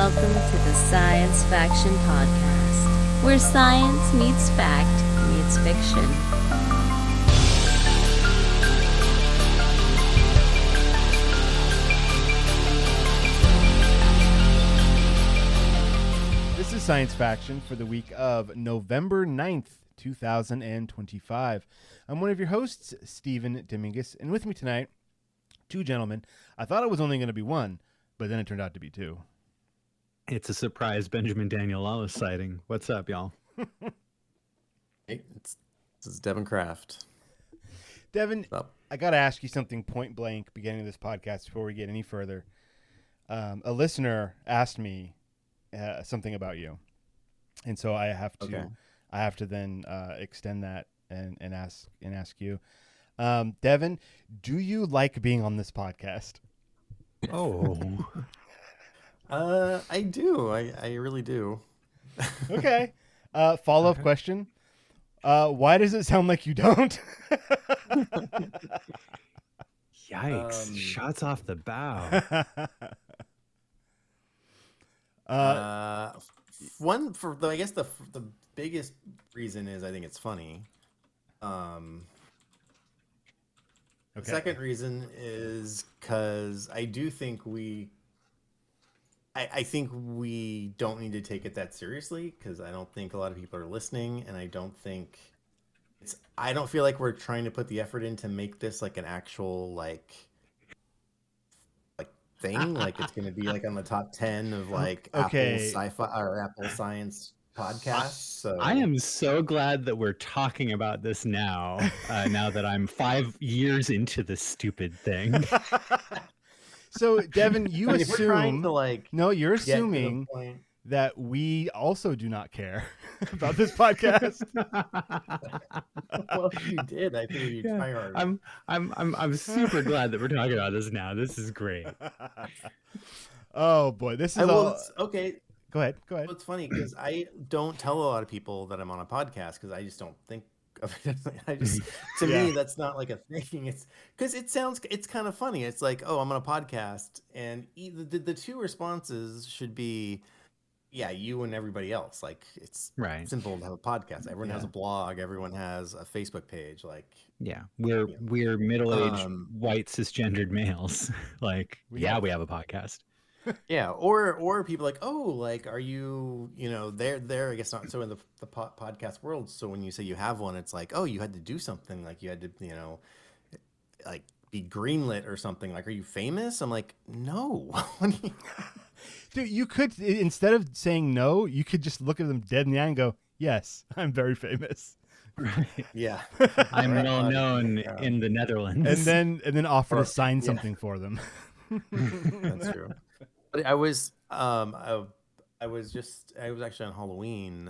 welcome to the Science Faction Podcast, where science meets fact meets fiction. This is Science Faction for the week of November 9th, 2025. I'm one of your hosts, Stephen Dominguez, and with me tonight, two gentlemen. I thought it was only going to be one, but then it turned out to be two. It's a surprise Benjamin Daniel Lawless sighting. What's up, y'all? Hey, this is Devon Kraft. Devon, I got to ask you something point blank beginning of this podcast before we get any further. A listener asked me something about you, and so I have to then extend that and ask you, Devon, do you like being on this podcast? Oh, I do. I really do. Okay. Follow-up question. Why does it sound like you don't? yikes. Shots off the bow. One for the, I guess the biggest reason is I think it's funny. Okay. Second reason is because I do think I think we don't need to take it that seriously, because I don't think a lot of people are listening, and I don't feel like we're trying to put the effort in to make this like an actual like thing, like it's going to be like on the top 10 of like Okay. Apple sci-fi or Apple science podcasts. So I am so glad that we're talking about this now, now that I'm 5 years into this stupid thing. So, Devon, you I mean, if we're trying assume to like no, you're get to the assuming point. that we also do not care about this podcast. Well, if you did, I think you'd try harder. I'm super glad that we're talking about this now. This is great. Oh boy, this is all. Okay. Go ahead. Well, it's funny because I don't tell a lot of people that I'm on a podcast because I just don't think of it. To me, that's not like a thing. It's because it's kind of funny. It's like, oh, I'm on a podcast, and the two responses should be, yeah, you and everybody else. Like, it's Right. simple to have a podcast. Everyone has a blog. Everyone has a Facebook page. Like, Yeah, we're middle-aged white cisgendered males. Like, we have a podcast. yeah, or people like, oh, like, are you, they're I guess not so in the podcast world. So when you say you have one, it's like, oh, you had to do something, like you had to, like be greenlit or something. Like, are you famous? I'm like, no. Dude, you could, instead of saying no, you could just look at them dead in the eye and go, yes, I'm very famous. Right. Yeah, I'm well known in the Netherlands. And then offer to sign something for them. That's true. But I was actually on Halloween.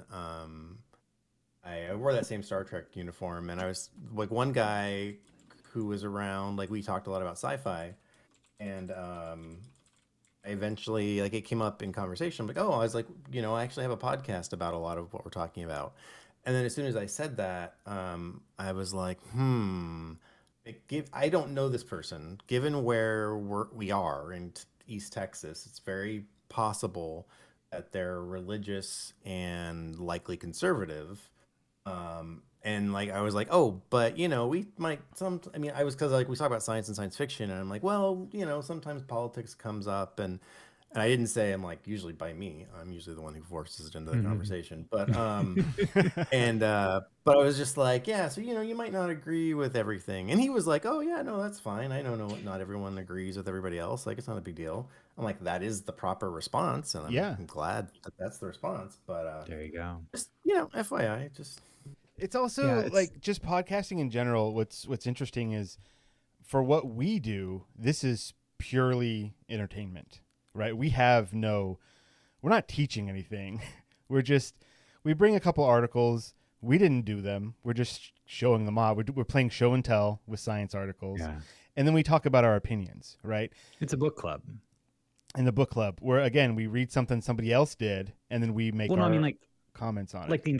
I wore that same Star Trek uniform, and I was like one guy who was around. Like, we talked a lot about sci-fi, and I eventually, like, it came up in conversation. I'm like, oh, I was like, I actually have a podcast about a lot of what we're talking about. And then as soon as I said that, I was like, I don't know this person. Given where we are in East Texas, it's very possible that they're religious and likely conservative. And like, I was like, oh, but we might I was, because like we talk about science and science fiction, and I'm like, well, sometimes politics comes up, and I didn't say I'm like, usually by me, I'm usually the one who forces it into the conversation, but but I was just like, yeah, so you might not agree with everything, and he was like, oh yeah, no, that's fine. I know not everyone agrees with everybody else. Like, it's not a big deal. I'm like, that is the proper response, and I'm glad that that's the response. But there you go. Just FYI, just. It's also like just podcasting in general. What's interesting is, for what we do, this is purely entertainment, right? We're not teaching anything. We bring a couple articles. We didn't do them. We're just showing them off. We're playing show and tell with science articles. Yeah. And then we talk about our opinions, right? It's a book club. In the book club, where again, we read something somebody else did, and then we make comments on it. Like, the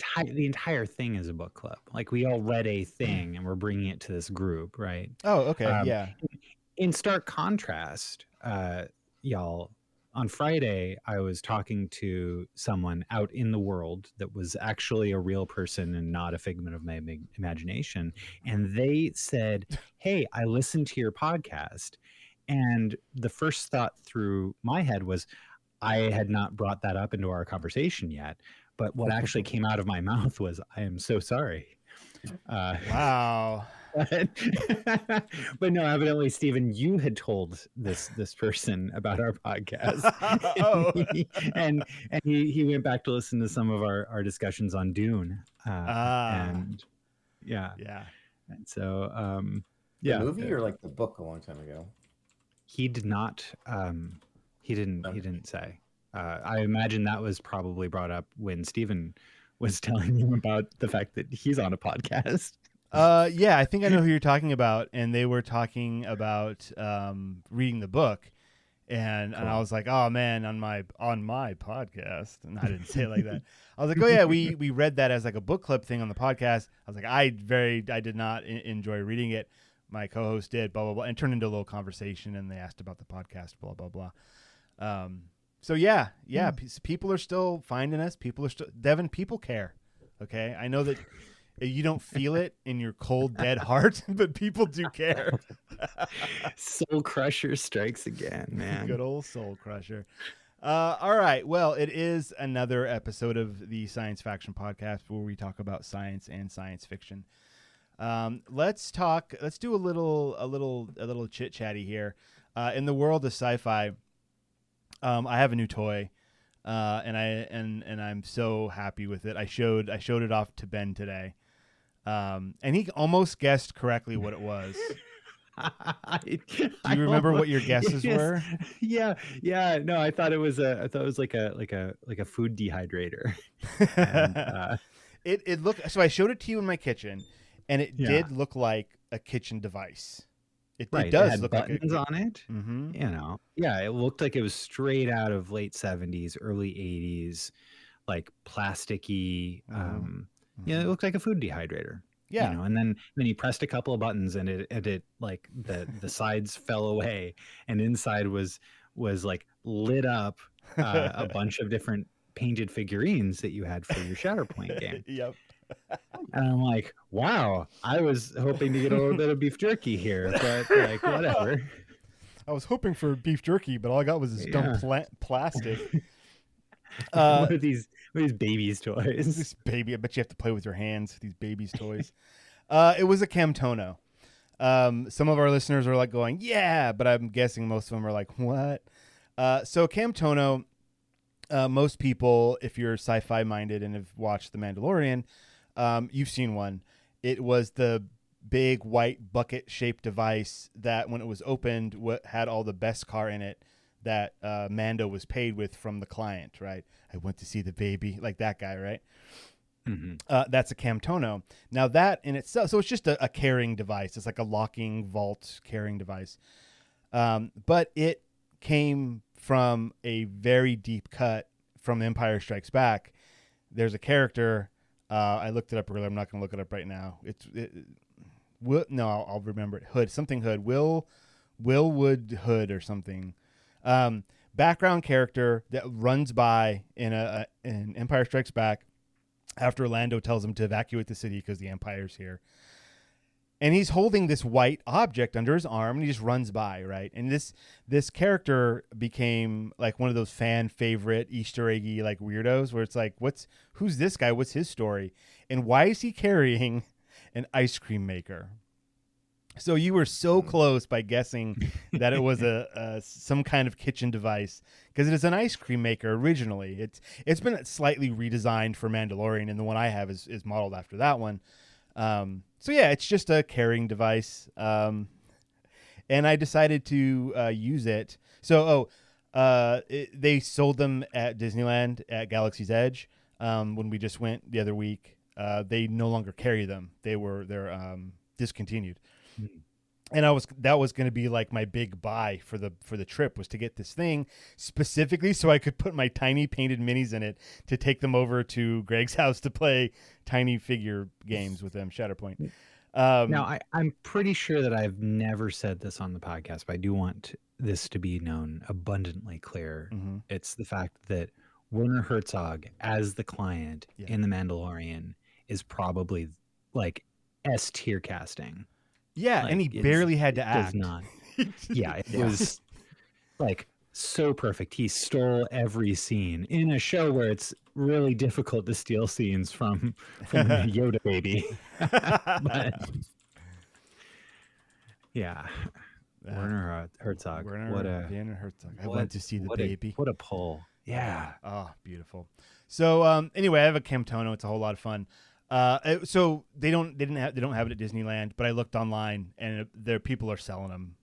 entire thing is a book club. Like, we all read a thing and we're bringing it to this group, right? Oh, okay. Yeah. In stark contrast, y'all, on Friday, I was talking to someone out in the world that was actually a real person and not a figment of my imagination. And they said, "Hey, I listened to your podcast." And the first thought through my head was, I had not brought that up into our conversation yet. But what actually came out of my mouth was, "I am so sorry." Wow. But no, evidently, Stephen, you had told this person about our podcast. Oh. and he went back to listen to some of our discussions on Dune. And yeah. And so The movie or like the book a long time ago? He did not he didn't say. I imagine that was probably brought up when Stephen was telling him about the fact that he's on a podcast. Yeah, I think I know who you're talking about, and they were talking about reading the book, and I was like, "Oh man, on my podcast," and I didn't say it like that. I was like, "Oh yeah, we read that as like a book club thing on the podcast." I was like, "I did not enjoy reading it. My co-host did, blah blah blah," and it turned into a little conversation, and they asked about the podcast, blah blah blah. So yeah, people are still finding us. People are still Devon. People care. Okay, I know that. You don't feel it in your cold, dead heart, but people do care. Soul Crusher strikes again, man. Good old Soul Crusher. All right. Well, it is another episode of the Science Faction Podcast where we talk about science and science fiction. Let's do a little chit chatty here. In the world of sci-fi, I have a new toy. And I'm so happy with it. I showed it off to Ben today. And he almost guessed correctly what it was. Do you remember what your guesses were? Yeah. No, I thought it was like a food dehydrator. And, it looked. So I showed it to you in my kitchen, and it did look like a kitchen device. It does had look buttons like on it. Mm-hmm. You know, yeah, it looked like it was straight out of late 70s, early 80s, like plasticky. Yeah, it looked like a food dehydrator. Yeah, you know, and then he pressed a couple of buttons, and it like the sides fell away, and inside was like lit up a bunch of different painted figurines that you had for your Shatterpoint game. Yep. And I'm like, wow, I was hoping to get a little bit of beef jerky here, but like whatever. I was hoping for beef jerky, but all I got was this dumb plastic. What are these babies' toys? This baby, I bet you have to play with your hands. These babies' toys. It was a Camtono. Some of our listeners are like going, yeah, but I'm guessing most of them are like, what? So Camtono, most people, if you're sci-fi minded and have watched The Mandalorian, you've seen one. It was the big white bucket shaped device that when it was opened had all the best car in it that Mando was paid with from the client, right? I went to see the baby, like that guy, right? Mm-hmm. That's a Camtono. Now that in itself, so it's just a carrying device. It's like a locking vault carrying device. But it came from a very deep cut from Empire Strikes Back. There's a character. I looked it up earlier. I'm not going to look it up right now. I'll remember it. Hood. Willwood Hood or something. Background character that runs by in Empire Strikes Back after Lando tells him to evacuate the city because the Empire's here. And he's holding this white object under his arm, and he just runs by, right? And this character became like one of those fan favorite Easter eggy like weirdos, where it's like, who's this guy? What's his story? And why is he carrying an ice cream maker? So you were so close by guessing that it was some kind of kitchen device, because it is an ice cream maker originally. It's been slightly redesigned for Mandalorian, and the one I have is modeled after that one. So yeah, it's just a carrying device. And I decided to use it. So they sold them at Disneyland at Galaxy's Edge when we just went the other week. They no longer carry them. They're discontinued. And that was going to be like my big buy for the trip, was to get this thing specifically so I could put my tiny painted minis in it to take them over to Greg's house to play tiny figure games with them, Shatterpoint. Now, I'm pretty sure that I've never said this on the podcast, but I do want this to be known abundantly clear. Mhm. It's the fact that Werner Herzog, as the client Yeah. in The Mandalorian, is probably like S tier casting. Yeah, Like, and he barely had to act. Does not. Yeah, it was like so perfect. He stole every scene in a show where it's really difficult to steal scenes from Yoda baby. But yeah, Werner Herzog. Werner Herzog. I went to see the baby. What a pull. Yeah. Oh, beautiful. So anyway, I have a Camtono. It's a whole lot of fun. So they don't have it at Disneyland, but I looked online and their people are selling them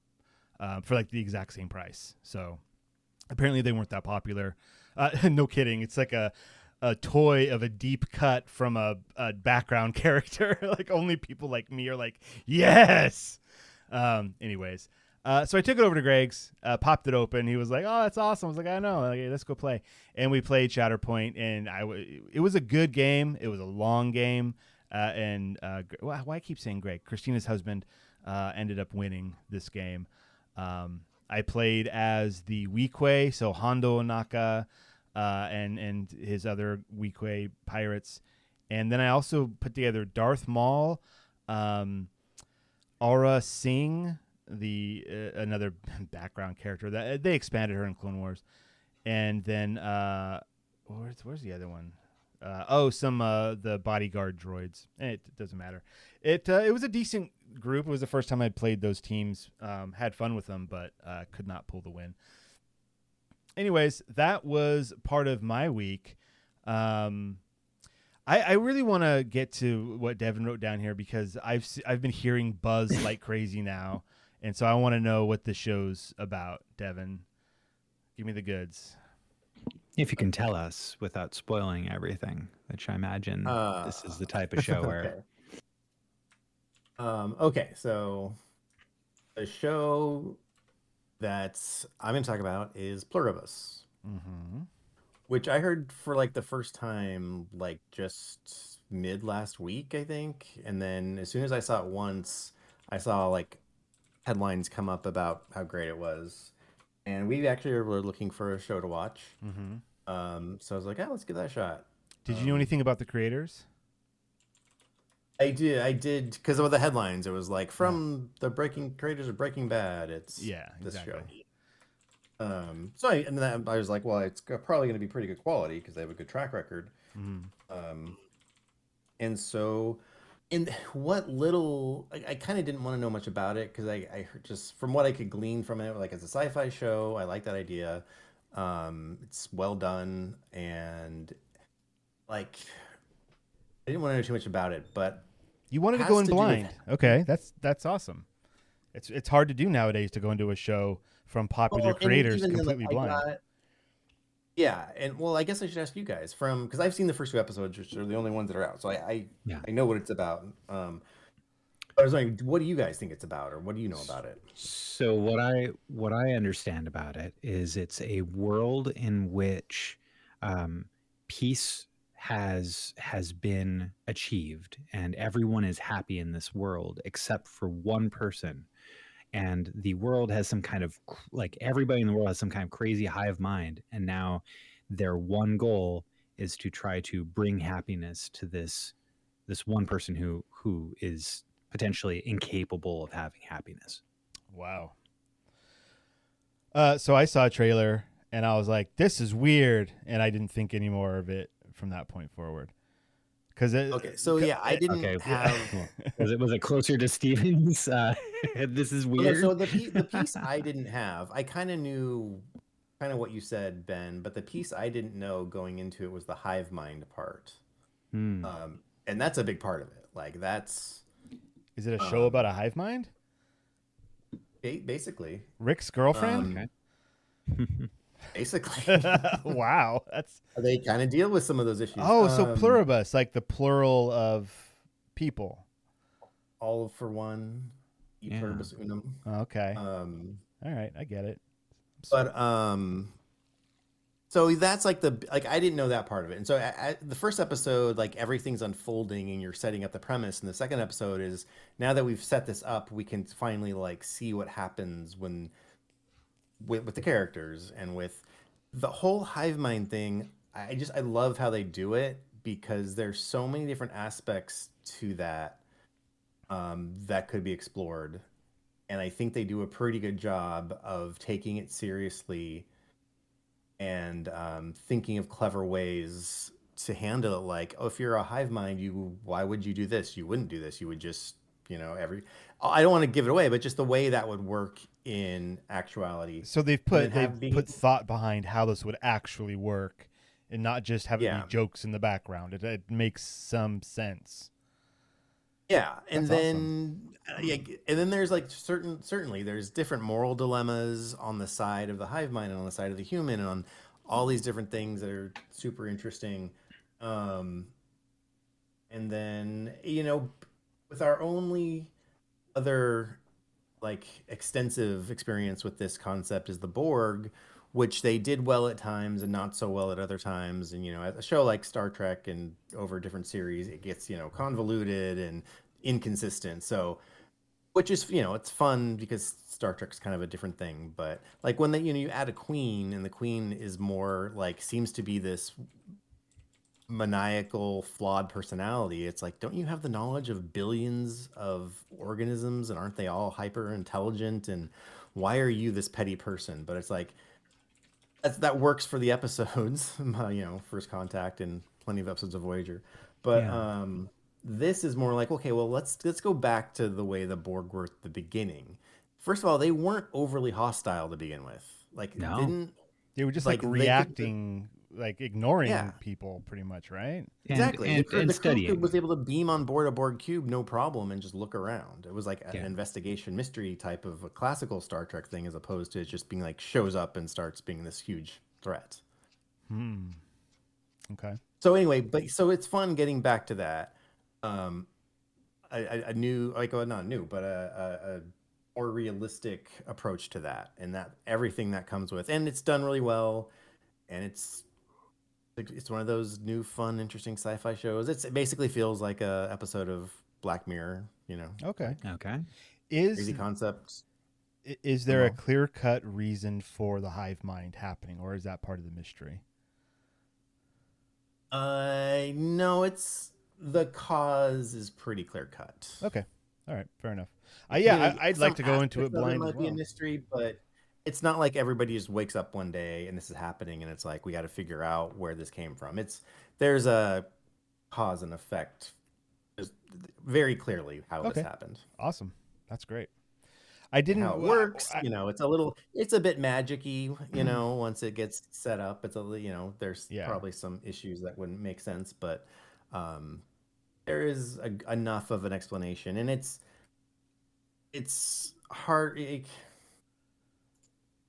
for like the exact same price. So apparently they weren't that popular. No kidding. It's like a toy of a deep cut from a background character. Like only people like me are like, yes. Anyways, so I took it over to Greg's, popped it open. He was like, "Oh, that's awesome." I was like, "I know. Okay, let's go play." And we played Shatterpoint, and it was a good game. It was a long game, and why I keep saying Greg? Christina's husband ended up winning this game. I played as the Weequay, so Hondo Onaka, and his other Weequay pirates, and then I also put together Darth Maul, Aura Singh, the another background character that they expanded her in Clone Wars, and then where's the other one? The bodyguard droids. It doesn't matter. It was a decent group. It was the first time I'd played those teams. Had fun with them, but could not pull the win. Anyways, that was part of my week. I really want to get to what Devon wrote down here because I've been hearing buzz like crazy now, and so I want to know what the show's about. Devon, give me the goods. If you can tell us without spoiling everything, which I imagine this is the type of show where. Okay, so the show that I'm going to talk about is Pluribus, which I heard for like the first time, like just mid last week, I think. And then as soon as I saw it once, I saw like headlines come up about how great it was. And we actually were looking for a show to watch. So I was like, let's give that a shot. Did you know anything about the creators? I did, because of the headlines. It was like from the creators of Breaking Bad. It's this show. So I was like, well, it's probably going to be pretty good quality because they have a good track record. And so, in what little I kind of didn't want to know much about it because I heard just from what I could glean from it, like it's a sci-fi show. I like that idea. It's well done, and like I didn't want to know too much about it, but you wanted to go in blind. Okay, that's awesome. It's hard to do nowadays to go into a show from popular creators completely blind. And well, I guess I should ask you guys because I've seen the first 2 episodes, which are the only ones that are out, so I know what it's about. I was wondering, what do you guys think it's about, or what do you know about it? So what I understand about it is it's a world in which peace has been achieved, and everyone is happy in this world except for one person. And the world has some kind of like everybody in the world has some kind of crazy hive mind, and now their one goal is to try to bring happiness to this one person who is potentially incapable of having happiness. Wow. So I saw a trailer and I was like, this is weird, and I didn't think any more of it from that point forward. I didn't have. Was it closer to Steven's? This is weird. So the piece I didn't have, I kind of knew, what you said, Ben, but the piece I didn't know going into it was the hive mind part, and that's a big part of it. Like that's. Is it a show about a hive mind? Basically, Rick's girlfriend. Basically. Wow, they kind of deal with some of those issues. So pluribus, like the plural of people. All for one, pluribus unum. Okay. All right, I get it. But So that's like I didn't know that part of it. And so the first episode, like everything's unfolding and you're setting up the premise. And the second episode is now that we've set this up, we can finally like see what happens when with the characters and with the whole hive mind thing. I love how they do it because there's so many different aspects to that that could be explored. And I think they do a pretty good job of taking it seriously and thinking of clever ways to handle it. Like, oh, if you're a hive mind, why would you do this? You wouldn't do this. You would just, I don't want to give it away, but just the way that would work in actuality. So they've put thought behind how this would actually work, and not just have it be jokes in the background. It makes some sense. Yeah, and then and then there's like certainly there's different moral dilemmas on the side of the hive mind and on the side of the human, and on all these different things that are super interesting. And then with our only other like extensive experience with this concept is the Borg, which they did well at times and not so well at other times. And a show like Star Trek and over different series, it gets convoluted and inconsistent. So, which is it's fun because Star Trek's kind of a different thing. But like when you add a queen, and the queen is more like seems to be this maniacal, flawed personality. It's like, don't you have the knowledge of billions of organisms, and aren't they all hyper intelligent? And why are you this petty person? But it's like that works for the episodes, First Contact and plenty of episodes of Voyager. But this is more like, okay, well, let's go back to the way the Borg were at the beginning. First of all, they weren't overly hostile to begin with. Like, they were just like reacting, like ignoring people, pretty much, right? Exactly. And the studying. crew was able to beam on board a Borg cube, no problem, and just look around. It was like an investigation mystery type of a classical Star Trek thing, as opposed to it just being like shows up and starts being this huge threat. Okay. So anyway, so it's fun getting back to that. A new, like, well, not new, but a more realistic approach to that, and that everything that comes with, and it's done really well, and it's one of those new, fun, interesting sci-fi shows. It basically feels like a episode of Black Mirror, Okay. Crazy concepts. Is there a clear-cut reason for the hive mind happening, or is that part of the mystery? No, the cause is pretty clear-cut. Okay. All right. Fair enough. I'd like to go into it blind. It might be a mystery, but it's not like everybody just wakes up one day and this is happening and it's like we got to figure out where this came from. There's a cause and effect, just very clearly how this happened. Awesome. That's great. I didn't how it works. It's a bit magic-y, once it gets set up. It's there's probably some issues that wouldn't make sense, but there is enough of an explanation, and it's hard.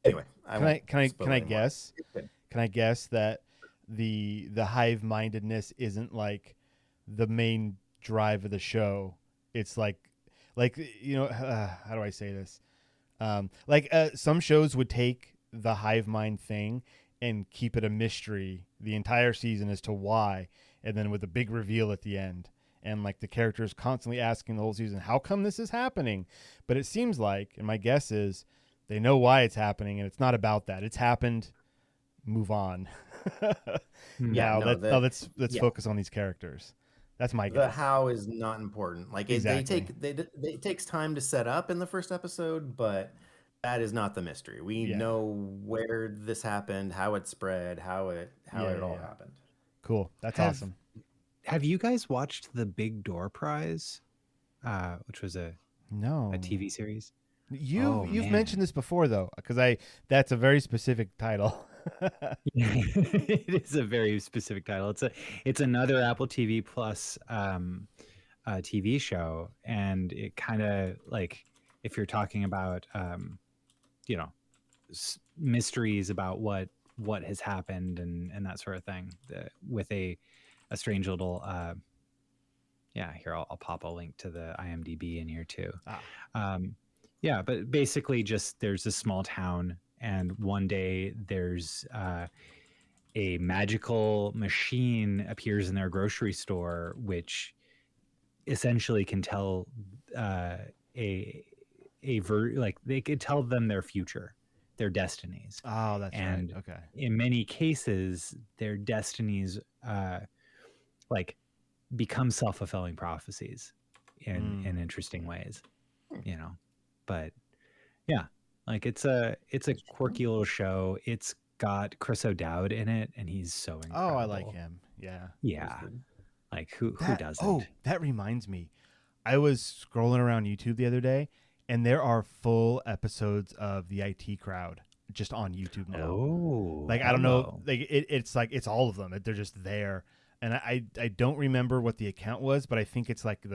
Anyway, can I guess? Can I guess that the hive-mindedness isn't like the main drive of the show? It's like how do I say this? Some shows would take the hive mind thing and keep it a mystery the entire season as to why, and then with a big reveal at the end. And like the characters constantly asking the whole season, how come this is happening? But it seems like, and my guess is, they know why it's happening, and it's not about that. It's happened. Move on. Let's focus on these characters. That's my guess. The how is not important. Like it takes time to set up in the first episode, but that is not the mystery. We know where this happened, how it spread, how it all happened. Cool. That's awesome. Have you guys watched The Big Door Prize, which was a TV series? You've mentioned this before though, because that's a very specific title. It is a very specific title. It's another Apple TV Plus TV show, and it kind of like, if you're talking about mysteries about what has happened and that sort of thing, with a strange little here, I'll pop a link to the IMDb in here too. But basically just there's a small town, and one day there's a magical machine appears in their grocery store, which essentially can tell like they could tell them their future, their destinies. Oh, that's and right. Okay. in many cases, their destinies like become self-fulfilling prophecies in interesting ways, you know. But yeah, like it's a quirky little show. It's got Chris O'Dowd in it, and he's so incredible. Oh, I like him. Yeah. Like who doesn't? Oh, that reminds me. I was scrolling around YouTube the other day, and there are full episodes of the IT Crowd just on YouTube now. Oh, like I don't know, like it's like it's all of them. They're just there, and I don't remember what the account was, but I think it's like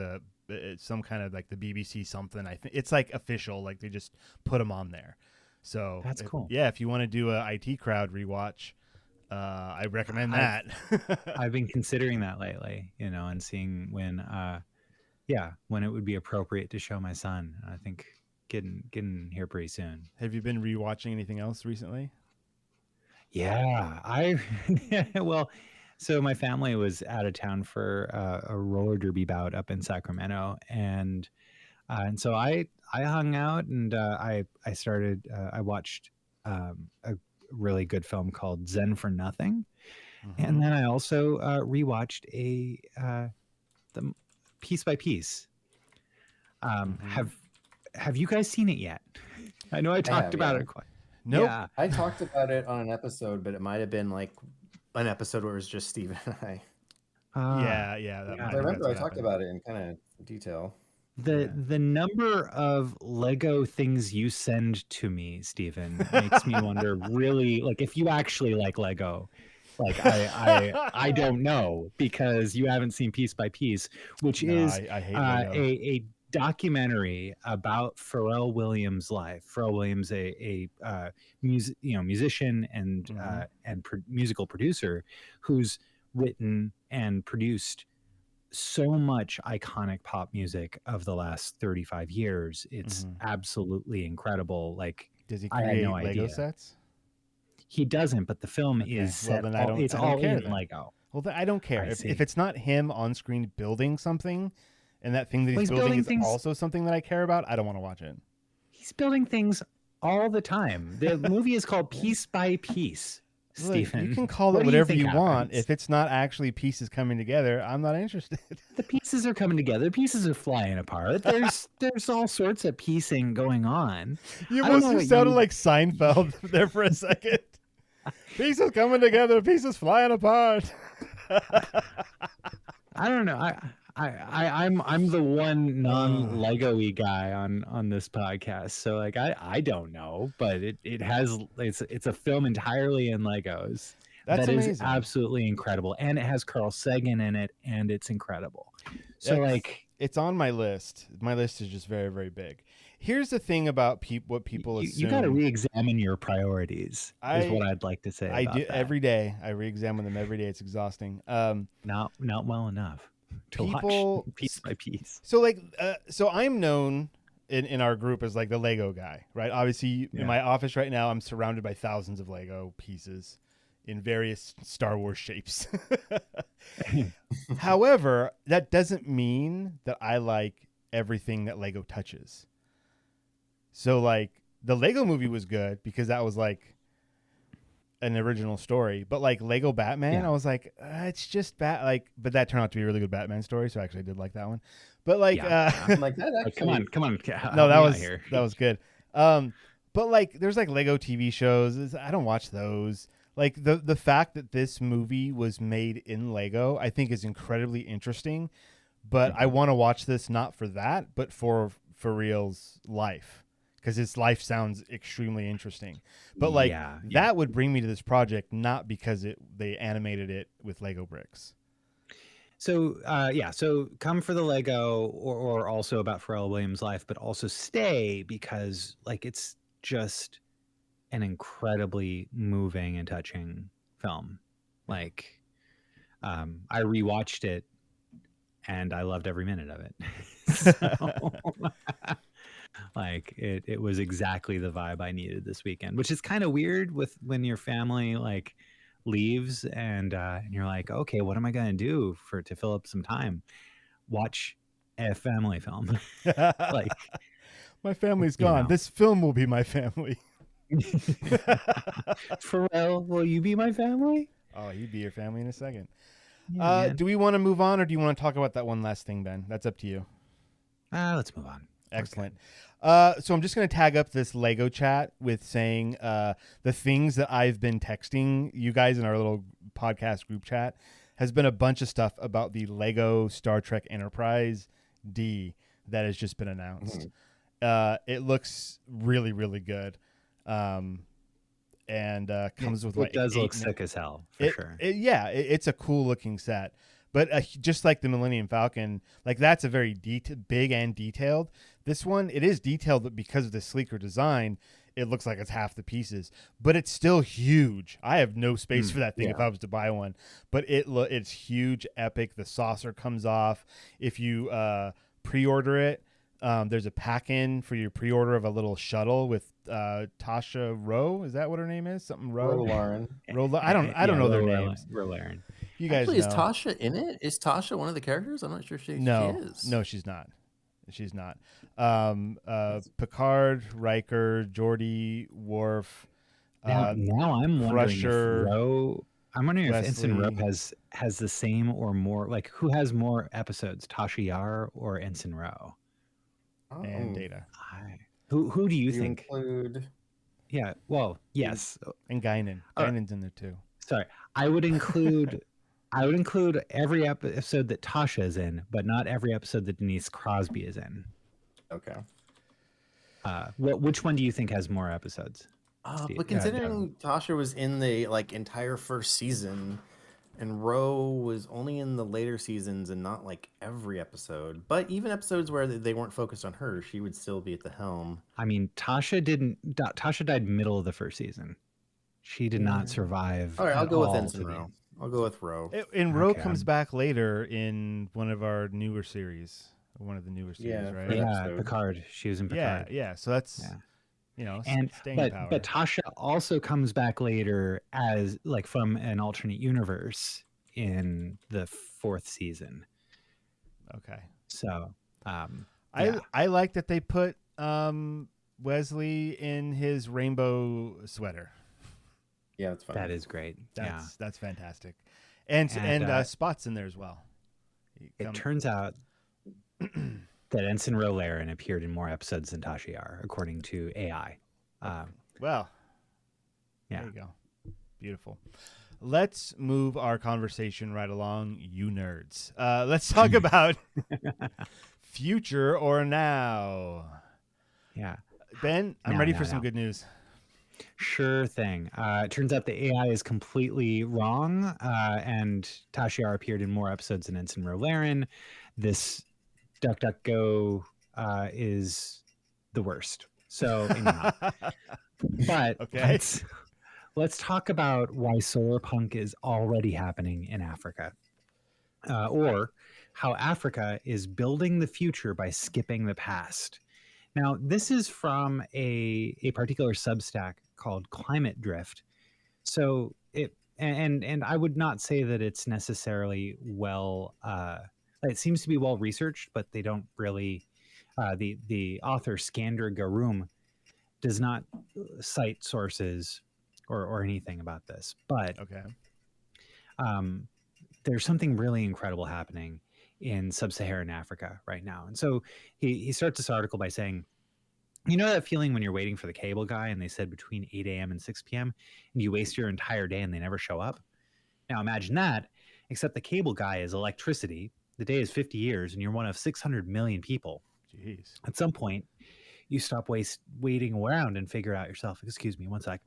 it's some kind of like the BBC something. I think it's like official. Like they just put them on there. So that's cool. Yeah, if you want to do a IT Crowd rewatch, I recommend that. I've been considering that lately, you know, and seeing when it would be appropriate to show my son. I think getting here pretty soon. Have you been rewatching anything else recently? Yeah, well, so my family was out of town for a roller derby bout up in Sacramento, and so I hung out, and I watched a really good film called Zen for Nothing, and then I also rewatched the Piece by Piece. Have you guys seen it yet? I know I talked about it quite. Nope. Yeah. I talked about it on an episode, but it might have been like an episode where it was just Steven and I. I remember I talked about it in kind of detail. The number of Lego things you send to me, Steven, makes me wonder really, like, if you actually like Lego. Like I don't know, because you haven't seen Piece by Piece, which is I hate Lego. a documentary about Pharrell Williams' life. Pharrell Williams, a musician and musical producer, who's written and produced so much iconic pop music of the last 35 years. It's absolutely incredible. Like, does he I create had no Lego idea. sets? He doesn't, but the film is set. Well, then it's I don't all care in then. Lego. Well, then I don't care. If it's not him on screen building something, and that thing that he's building is also something that I care about, I don't want to watch it. He's building things all the time. The movie is called Piece by Piece. Stephen, you can call it whatever you want. If it's not actually pieces coming together, I'm not interested. The pieces are coming together. Pieces are flying apart. There's all sorts of piecing going on. You must have sounded like Seinfeld there for a second. Pieces coming together, pieces flying apart. I don't know. I'm the one non-Lego-y guy on this podcast, so like I don't know, but it's a film entirely in Legos. That amazing. Is absolutely incredible, and it has Carl Sagan in it, and it's incredible. So it's on my list. My list is just very, very big. Here's the thing about what people assume. You got to re-examine your priorities. Is what I'd like to say. I do that. Every day. I re-examine them every day. It's exhausting. Not well enough to watch piece by piece. So so I'm known in our group as like the Lego guy, right? Obviously, in my office right now, I'm surrounded by thousands of Lego pieces in various Star Wars shapes. However, that doesn't mean that I like everything that Lego touches. So like the Lego movie was good because that was like an original story, but like Lego Batman, I was like, it's just but that turned out to be a really good Batman story. So actually I did like that one, but like, I'm like that. Actually, come on. No, that was good. But like, there's like Lego TV shows. I don't watch those. Like the fact that this movie was made in Lego, I think is incredibly interesting, but I want to watch this not for that, but for real's life. Because his life sounds extremely interesting, but like that would bring me to this project, not because they animated it with Lego bricks. So so come for the Lego, or also about Pharrell Williams' life, but also stay because like it's just an incredibly moving and touching film. Like, I rewatched it and I loved every minute of it. So, like it was exactly the vibe I needed this weekend, which is kind of weird when your family like leaves, and you're like, okay, what am I going to do to fill up some time? Watch a family film. Like, my family's you gone. know. This film will be my family. Pharrell, will you be my family? Oh, he'd be your family in a second. Yeah, Do we want to move on, or do you want to talk about that one last thing, Ben? That's up to you. let's move on. Excellent. So I'm just going to tag up this Lego chat with saying the things that I've been texting you guys in our little podcast group chat has been a bunch of stuff about the Lego Star Trek Enterprise D that has just been announced. It looks really, really good. And comes with it does look sick as hell, for sure. It's a cool looking set. But just like the Millennium Falcon, like that's a very big and detailed. This one, it is detailed, but because of the sleeker design, it looks like it's half the pieces. But it's still huge. I have no space for that thing if I was to buy one. But it's huge, epic. The saucer comes off. If you pre-order it, there's a pack-in for your pre-order of a little shuttle with Tasha Ro. Is that what her name is? Something Ro? Lauren. I don't know their names. Lauren. You guys Actually, know. is Tasha in it? Is Tasha one of the characters? I'm not sure she is. No, she's not. She's not. Picard, Riker, Geordi, Worf. Now I'm wondering Crusher, if Ro. I'm wondering Wesley. if Ensign Ro has the same or more. Like, who has more episodes, Tasha Yar or Ensign Ro? And Data. Who do you think? Include... Yeah. Well, yes. And Guinan. Guinan's in there too. Sorry, I would include every episode that Tasha is in, but not every episode that Denise Crosby is in. Okay. Which one do you think has more episodes? But considering Tasha was in the entire first season, and Ro was only in the later seasons and not every episode, but even episodes where they weren't focused on her, she would still be at the helm. I mean, Tasha died middle of the first season. She did not survive. All right, I'll go with Ensign Ro. I'll go with Ro. And Ro comes back later in one of our newer series. One of the newer series, right? Yeah, Picard. She was in Picard. Yeah. So that's staying power. But Tasha also comes back later as from an alternate universe in the fourth season. Okay. So I like that they put Wesley in his rainbow sweater. Yeah, that's fine. That is great. That's fantastic. And Spot's in there as well. It turns out that Ensign Ro Laren appeared in more episodes than Tasha Yar, according to AI. There you go. Beautiful. Let's move our conversation right along, you nerds. Let's talk about future or now. Yeah. Ben, I'm ready for some good news. Sure thing. It turns out the AI is completely wrong, and Tasha Yar appeared in more episodes than Ensign Ro Laren. This DuckDuckGo is the worst. So, anyhow. But okay. Let's talk about why solar punk is already happening in Africa, or how Africa is building the future by skipping the past. Now, this is from a particular Substack called Climate Drift. So it I would not say that it's necessarily it seems to be well researched, but they don't really. The author Skander Garoom does not cite sources or anything about this, but okay. There's something really incredible happening in sub-Saharan Africa right now. And so he starts this article by saying, you know that feeling when you're waiting for the cable guy and they said between 8 a.m. and 6 p.m. and you waste your entire day and they never show up? Now imagine that, except the cable guy is electricity. The day is 50 years and you're one of 600 million people. Jeez. At some point, you stop waiting around and figure out yourself. Excuse me, one sec.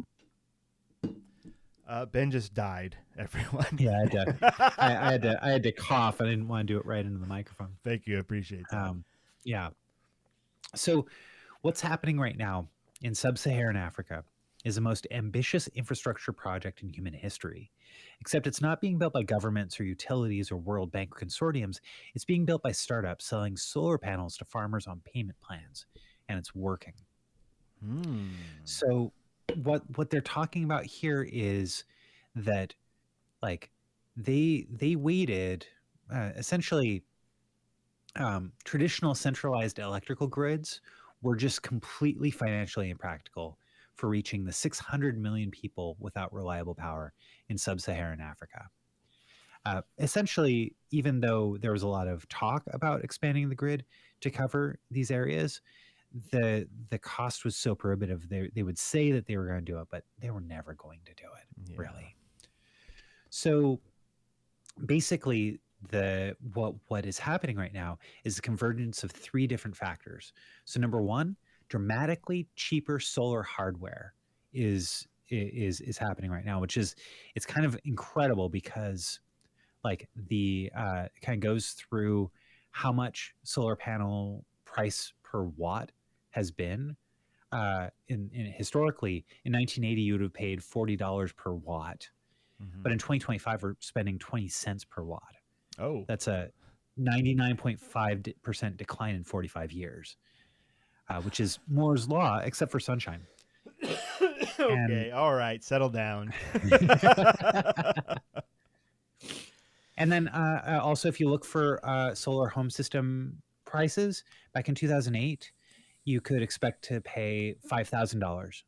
Ben just died, everyone. Yeah, I had to cough. I didn't want to do it right into the microphone. Thank you. I appreciate that. Yeah. So what's happening right now in sub-Saharan Africa is the most ambitious infrastructure project in human history. Except it's not being built by governments or utilities or World Bank consortiums. It's being built by startups selling solar panels to farmers on payment plans. And it's working. So what they're talking about here is that like they waited essentially traditional centralized electrical grids were just completely financially impractical for reaching the 600 million people without reliable power in sub-Saharan Africa. Essentially, even though there was a lot of talk about expanding the grid to cover these areas, the cost was so prohibitive. They would say that they were going to do it, but they were never going to do it, really. So basically, what is happening right now is the convergence of three different factors. So number one, dramatically cheaper solar hardware is happening right now, which is, it's kind of incredible because like it kind of goes through how much solar panel price per watt has been. In historically, in 1980, you would have paid $40 per watt, but in 2025, we're spending 20 cents per watt. Oh, That's a 99.5% decline in 45 years, which is Moore's law, except for sunshine. Okay, all right, settle down. And then also, if you look for solar home system prices, back in 2008, you could expect to pay $5,000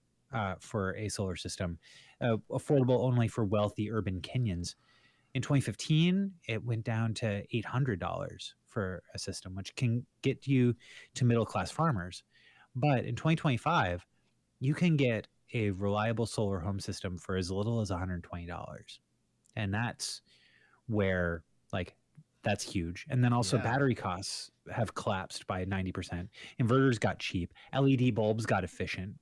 for a solar system, affordable only for wealthy urban Kenyans. In 2015, it went down to $800 for a system, which can get you to middle-class farmers. But in 2025, you can get a reliable solar home system for as little as $120. And that's where, like, that's huge. And then also battery costs have collapsed by 90%. Inverters got cheap. LED bulbs got efficient.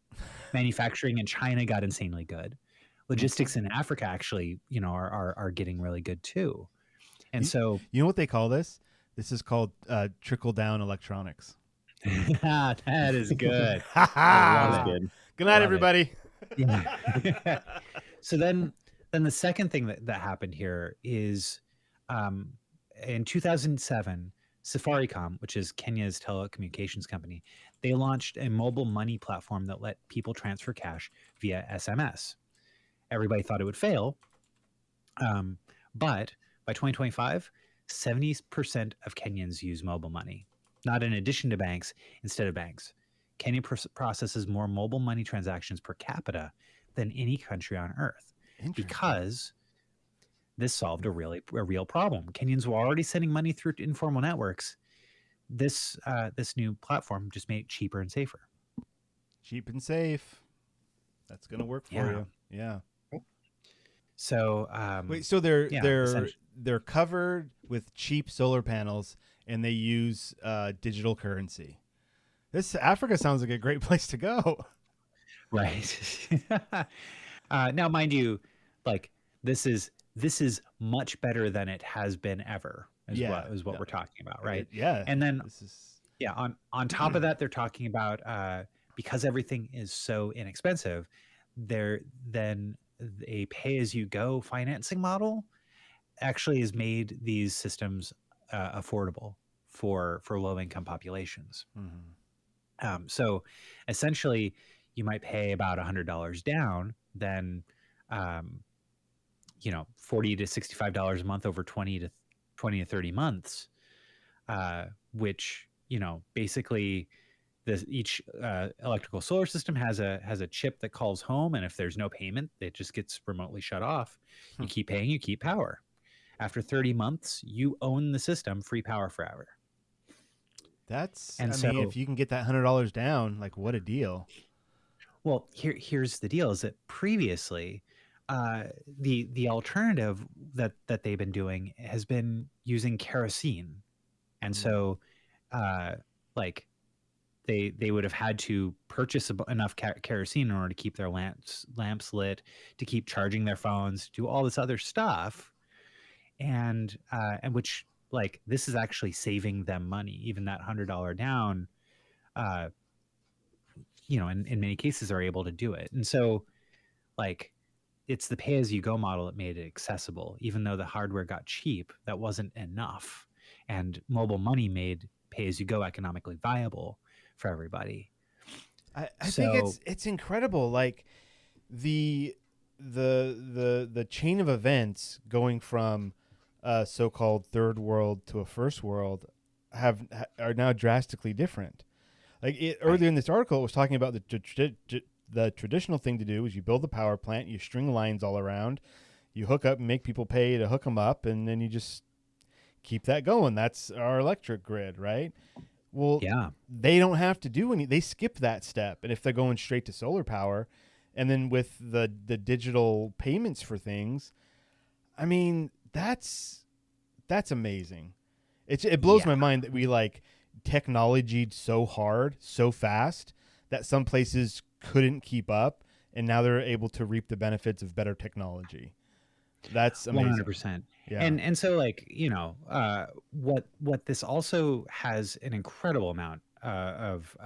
Manufacturing in China got insanely good. Logistics in Africa actually, are getting really good too. And so, you know what they call this? This is called trickle down electronics. that is good. That's good. Good night, everybody. Yeah. So then the second thing that happened here is in 2007, Safaricom, which is Kenya's telecommunications company, they launched a mobile money platform that let people transfer cash via SMS. Everybody thought it would fail. But by 2025, 70% of Kenyans use mobile money, not in addition to banks, instead of banks. Kenya processes more mobile money transactions per capita than any country on earth, because this solved a real problem. Kenyans were already sending money through informal networks. This new platform just made it cheaper and safer. Cheap and safe. That's gonna work for you. Yeah. So wait, so they're covered with cheap solar panels and they use digital currency. This Africa sounds like a great place to go. Right. Now, mind you, like this is much better than it has been ever. Is what we're talking about, right? Yeah. And then on top of that, they're talking about because everything is so inexpensive, then a pay-as-you-go financing model actually has made these systems affordable for low-income populations. So essentially, you might pay about $100 down, then $40 to $65 a month over 20 to 30 months, which basically each electrical solar system has a chip that calls home, and if there's no payment, it just gets remotely shut off. You keep paying, you keep power. After 30 months, you own the system, free power forever. mean, if you can get that $100 down, like, what a deal. Well, here's the deal: is that previously, the alternative that they've been doing has been using kerosene, and so, they would have had to purchase enough kerosene in order to keep their lamps lit, to keep charging their phones, do all this other stuff, and which, like, this is actually saving them money. Even that $100 down, in many cases are able to do it. And so, like, it's the pay-as-you-go model that made it accessible. Even though the hardware got cheap, that wasn't enough. And mobile money made pay-as-you-go economically viable for everybody. I think it's incredible. Like, the the chain of events going from a so-called third world to a first world are now drastically different. Like earlier in this article, it was talking about the traditional thing to do is you build the power plant, you string lines all around, you hook up and make people pay to hook them up, and then you just keep that going. That's our electric grid, right? Well, they don't have to do any. They skip that step, and if they're going straight to solar power, and then with the digital payments for things, I mean that's amazing. It blows my mind that we like technologied so hard, so fast that some places couldn't keep up, and now they're able to reap the benefits of better technology. That's amazing. 100%. Yeah. And so like, what this also has an incredible amount of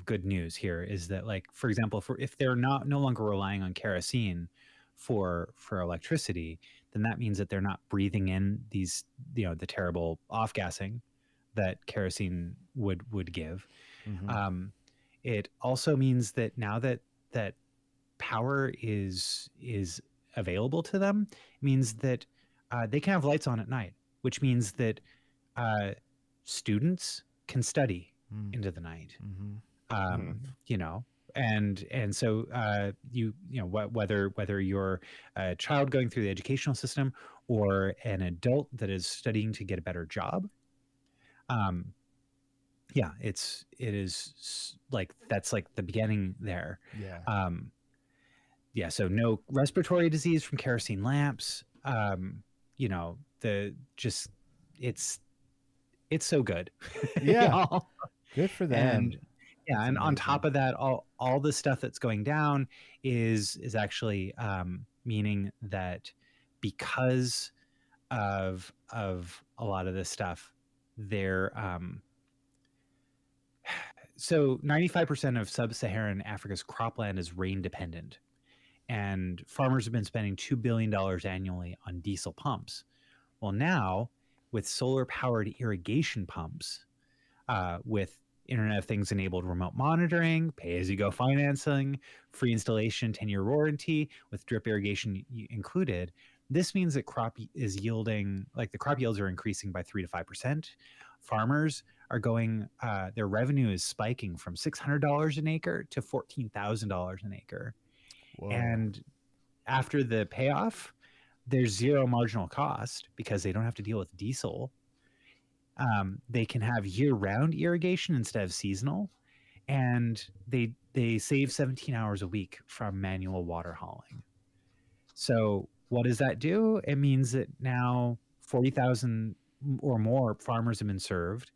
good news here is that, like, for example, if they're no longer relying on kerosene for electricity, then that means that they're not breathing in these, the terrible off-gassing that kerosene would give. Mm-hmm. It also means that now that power is available to them, means that they can have lights on at night, which means that students can study into the night. And so whether you're a child going through the educational system or an adult that is studying to get a better job, it is like, that's like the beginning there. So no respiratory disease from kerosene lamps. It's so good. Good for them. And on top of that, all the stuff that's going down is actually meaning that because of a lot of this stuff, they're so 95% of sub-Saharan Africa's cropland is rain dependent, and farmers have been spending $2 billion annually on diesel pumps. Well, now with solar powered irrigation pumps, with Internet of Things enabled remote monitoring, pay-as-you-go financing, free installation, 10-year warranty with drip irrigation included, this means that crop yields are increasing by 3 to 5%. Farmers are going, their revenue is spiking from $600 an acre to $14,000 an acre. Whoa. And after the payoff, there's zero marginal cost because they don't have to deal with diesel. They can have year-round irrigation instead of seasonal, and they save 17 hours a week from manual water hauling. So what does that do? It means that now 40,000 or more farmers have been served.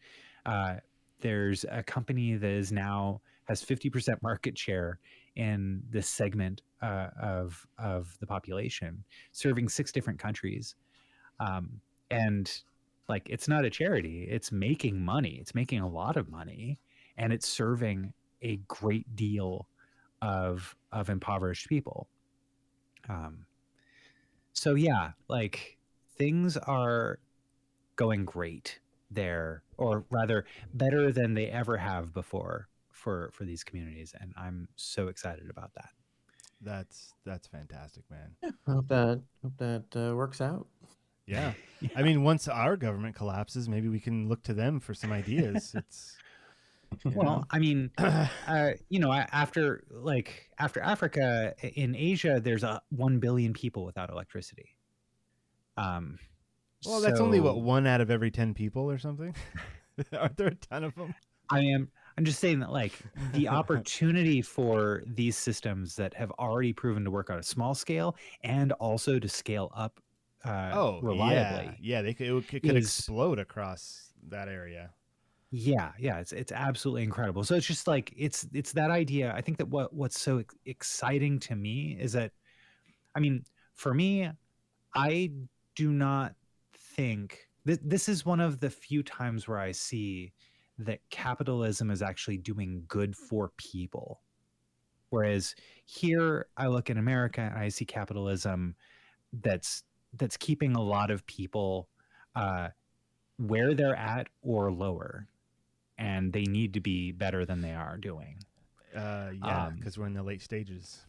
There's a company that has 50% market share in this segment of the population, serving 6 different countries. And like, it's not a charity, it's making money. It's making a lot of money, and it's serving a great deal of impoverished people. So yeah, like, things are going great there, or rather better than they ever have before for these communities, and I'm so excited about that. That's fantastic, man. Yeah, I hope that works out. Yeah. I mean, once our government collapses, maybe we can look to them for some ideas. It's I mean, after Africa, in Asia, there's 1 billion people without electricity. Well, that's only 1 out of every 10 people or something. Aren't there a ton of them? I'm just saying that, like, the opportunity for these systems that have already proven to work on a small scale and also to scale up reliably. Yeah, it could explode across that area. Yeah, it's absolutely incredible. So it's just like, it's that idea. I think that what's so exciting to me is that, I mean, for me, I do not think this is one of the few times where I see that capitalism is actually doing good for people. Whereas here, I look in America and I see capitalism that's keeping a lot of people where they're at or lower, and they need to be better than they are doing. Because we're in the late stages.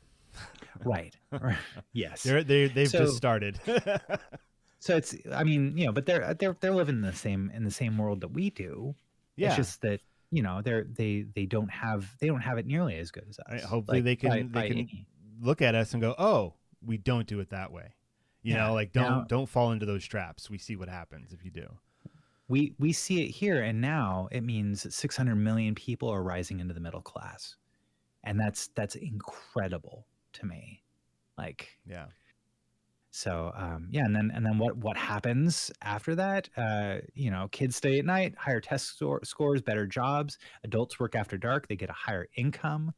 Right. Yes. They've So- just started. So it's, I mean, but they're living in the same world that we do. Yeah. It's just that, they don't have it nearly as good as us. Right, hopefully they can look at us and go, oh, we don't do it that way. Don't fall into those traps. We see what happens if you do. We see it here, and now it means 600 million people are rising into the middle class, and that's incredible to me. Like, yeah. So and then what happens after that? Kids stay at night, higher test scores, better jobs. Adults work after dark; they get a higher income.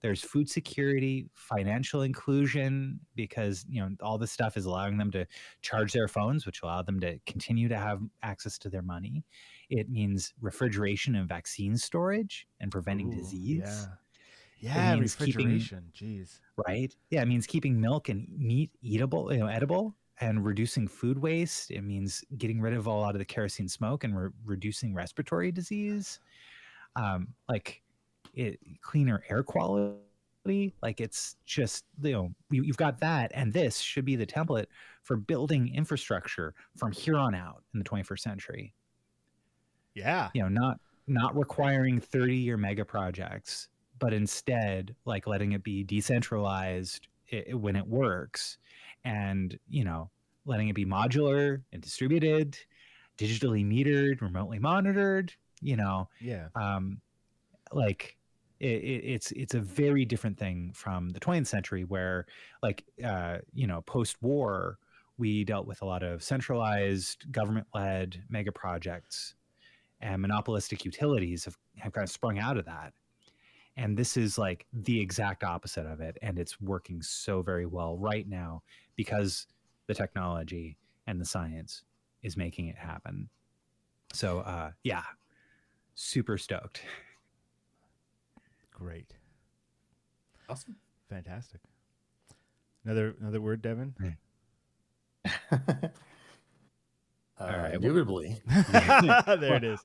There's food security, financial inclusion, because all this stuff is allowing them to charge their phones, which allow them to continue to have access to their money. It means refrigeration and vaccine storage and preventing disease. Yeah. Yeah, refrigeration. Jeez. Right. Yeah, it means keeping milk and meat edible, and reducing food waste. It means getting rid of a lot of the kerosene smoke and reducing respiratory disease. Cleaner air quality. Like, it's just, you've got that, and this should be the template for building infrastructure from here on out in the 21st century. Yeah. Not requiring 30-year mega projects, but instead letting it be decentralized when it works, and letting it be modular and distributed, digitally metered, remotely monitored. It's a very different thing from the 20th century, where post-war we dealt with a lot of centralized government-led mega projects, and monopolistic utilities have kind of sprung out of that. And this is the exact opposite of it. And it's working so very well right now because the technology and the science is making it happen. So, super stoked. Great. Awesome. Fantastic. Another word, Devon? All right. Indubitably. There it is.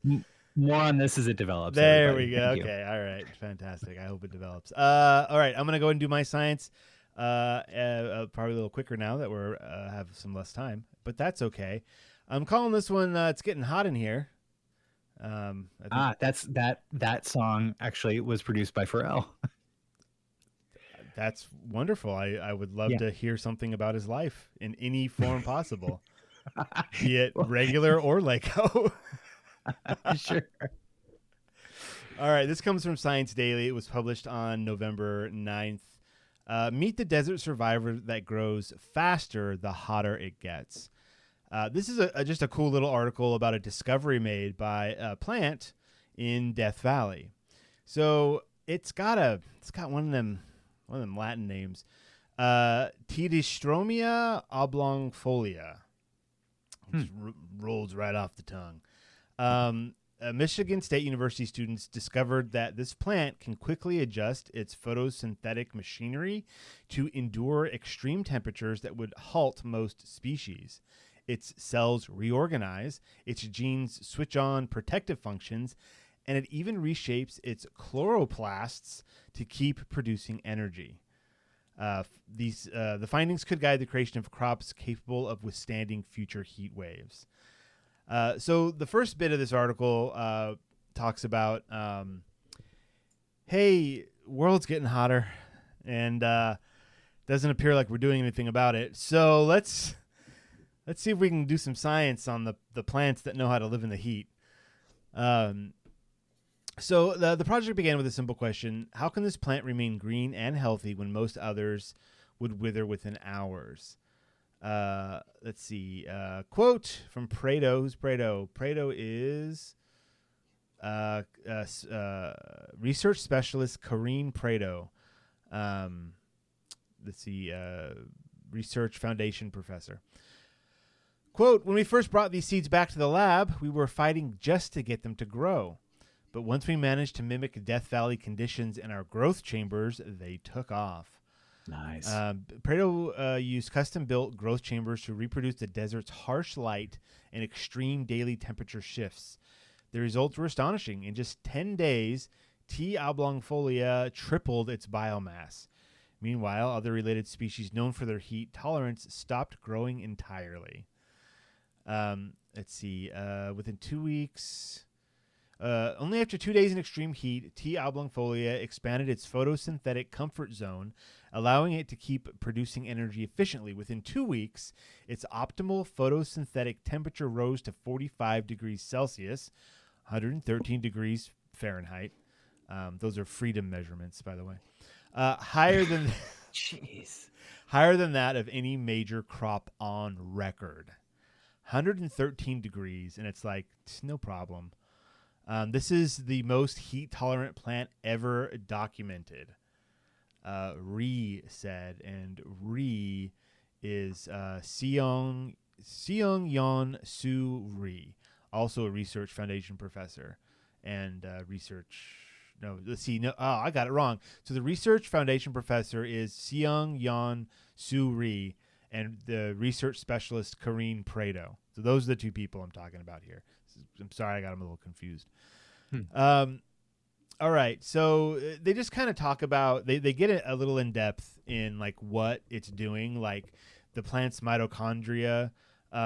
More on this as it develops. There everybody. we go. Thank Okay. All right. Fantastic. I hope it develops. All right. I'm going to go and do my science. Probably a little quicker now that we're have some less time, but that's okay. I'm calling this one It's Getting Hot in Here. That's that song actually was produced by Pharrell. That's wonderful. I would love to hear something about his life in any form possible, be it regular or Lego. Sure. All right. This comes from Science Daily. It was published on November 9th. Meet the desert survivor that grows faster the hotter it gets. This is just a cool little article about a discovery made by a plant in Death Valley. So it's got one of them Latin names, Tidistromia oblongifolia. Just rolls right off the tongue. Michigan State University students discovered that this plant can quickly adjust its photosynthetic machinery to endure extreme temperatures that would halt most species. Its cells reorganize, its genes switch on protective functions, and it even reshapes its chloroplasts to keep producing energy. The findings could guide the creation of crops capable of withstanding future heat waves. So the first bit of this article talks about, hey, world's getting hotter, and doesn't appear like we're doing anything about it. So let's see if we can do some science on the plants that know how to live in the heat. So the project began with a simple question: how can this plant remain green and healthy when most others would wither within hours? Let's see. Quote from Prado. Who's Prado? Prado is research specialist Karine Prado. Let's see. Research Foundation professor. Quote, when we first brought these seeds back to the lab, we were fighting just to get them to grow. But once we managed to mimic Death Valley conditions in our growth chambers, they took off. Nice. Prado used custom-built growth chambers to reproduce the desert's harsh light and extreme daily temperature shifts. The results were astonishing. In just 10 days, T. oblongifolia tripled its biomass. Meanwhile, other related species known for their heat tolerance stopped growing entirely. Let's see. Within 2 weeks, only after 2 days in extreme heat, T. oblongifolia expanded its photosynthetic comfort zone, allowing it to keep producing energy efficiently. Within 2 weeks, its optimal photosynthetic temperature rose to 45 degrees Celsius, 113 degrees Fahrenheit. Those are freedom measurements, by the way. Higher than Jeez. higher than that of any major crop on record. 113 degrees, and it's like, it's no problem. This is the most heat-tolerant plant ever documented. Ri said, and Ri is Seong Yeon Soo Ri, also a Research Foundation professor, and I got it wrong. So the Research Foundation professor is Seong Yeon Soo Ri, and the research specialist Karine Prado. So those are the two people I'm talking about here. I'm sorry, I got them a little confused. All right, so they just kind of talk about, they get it a little in depth in like what it's doing. Like the plant's mitochondria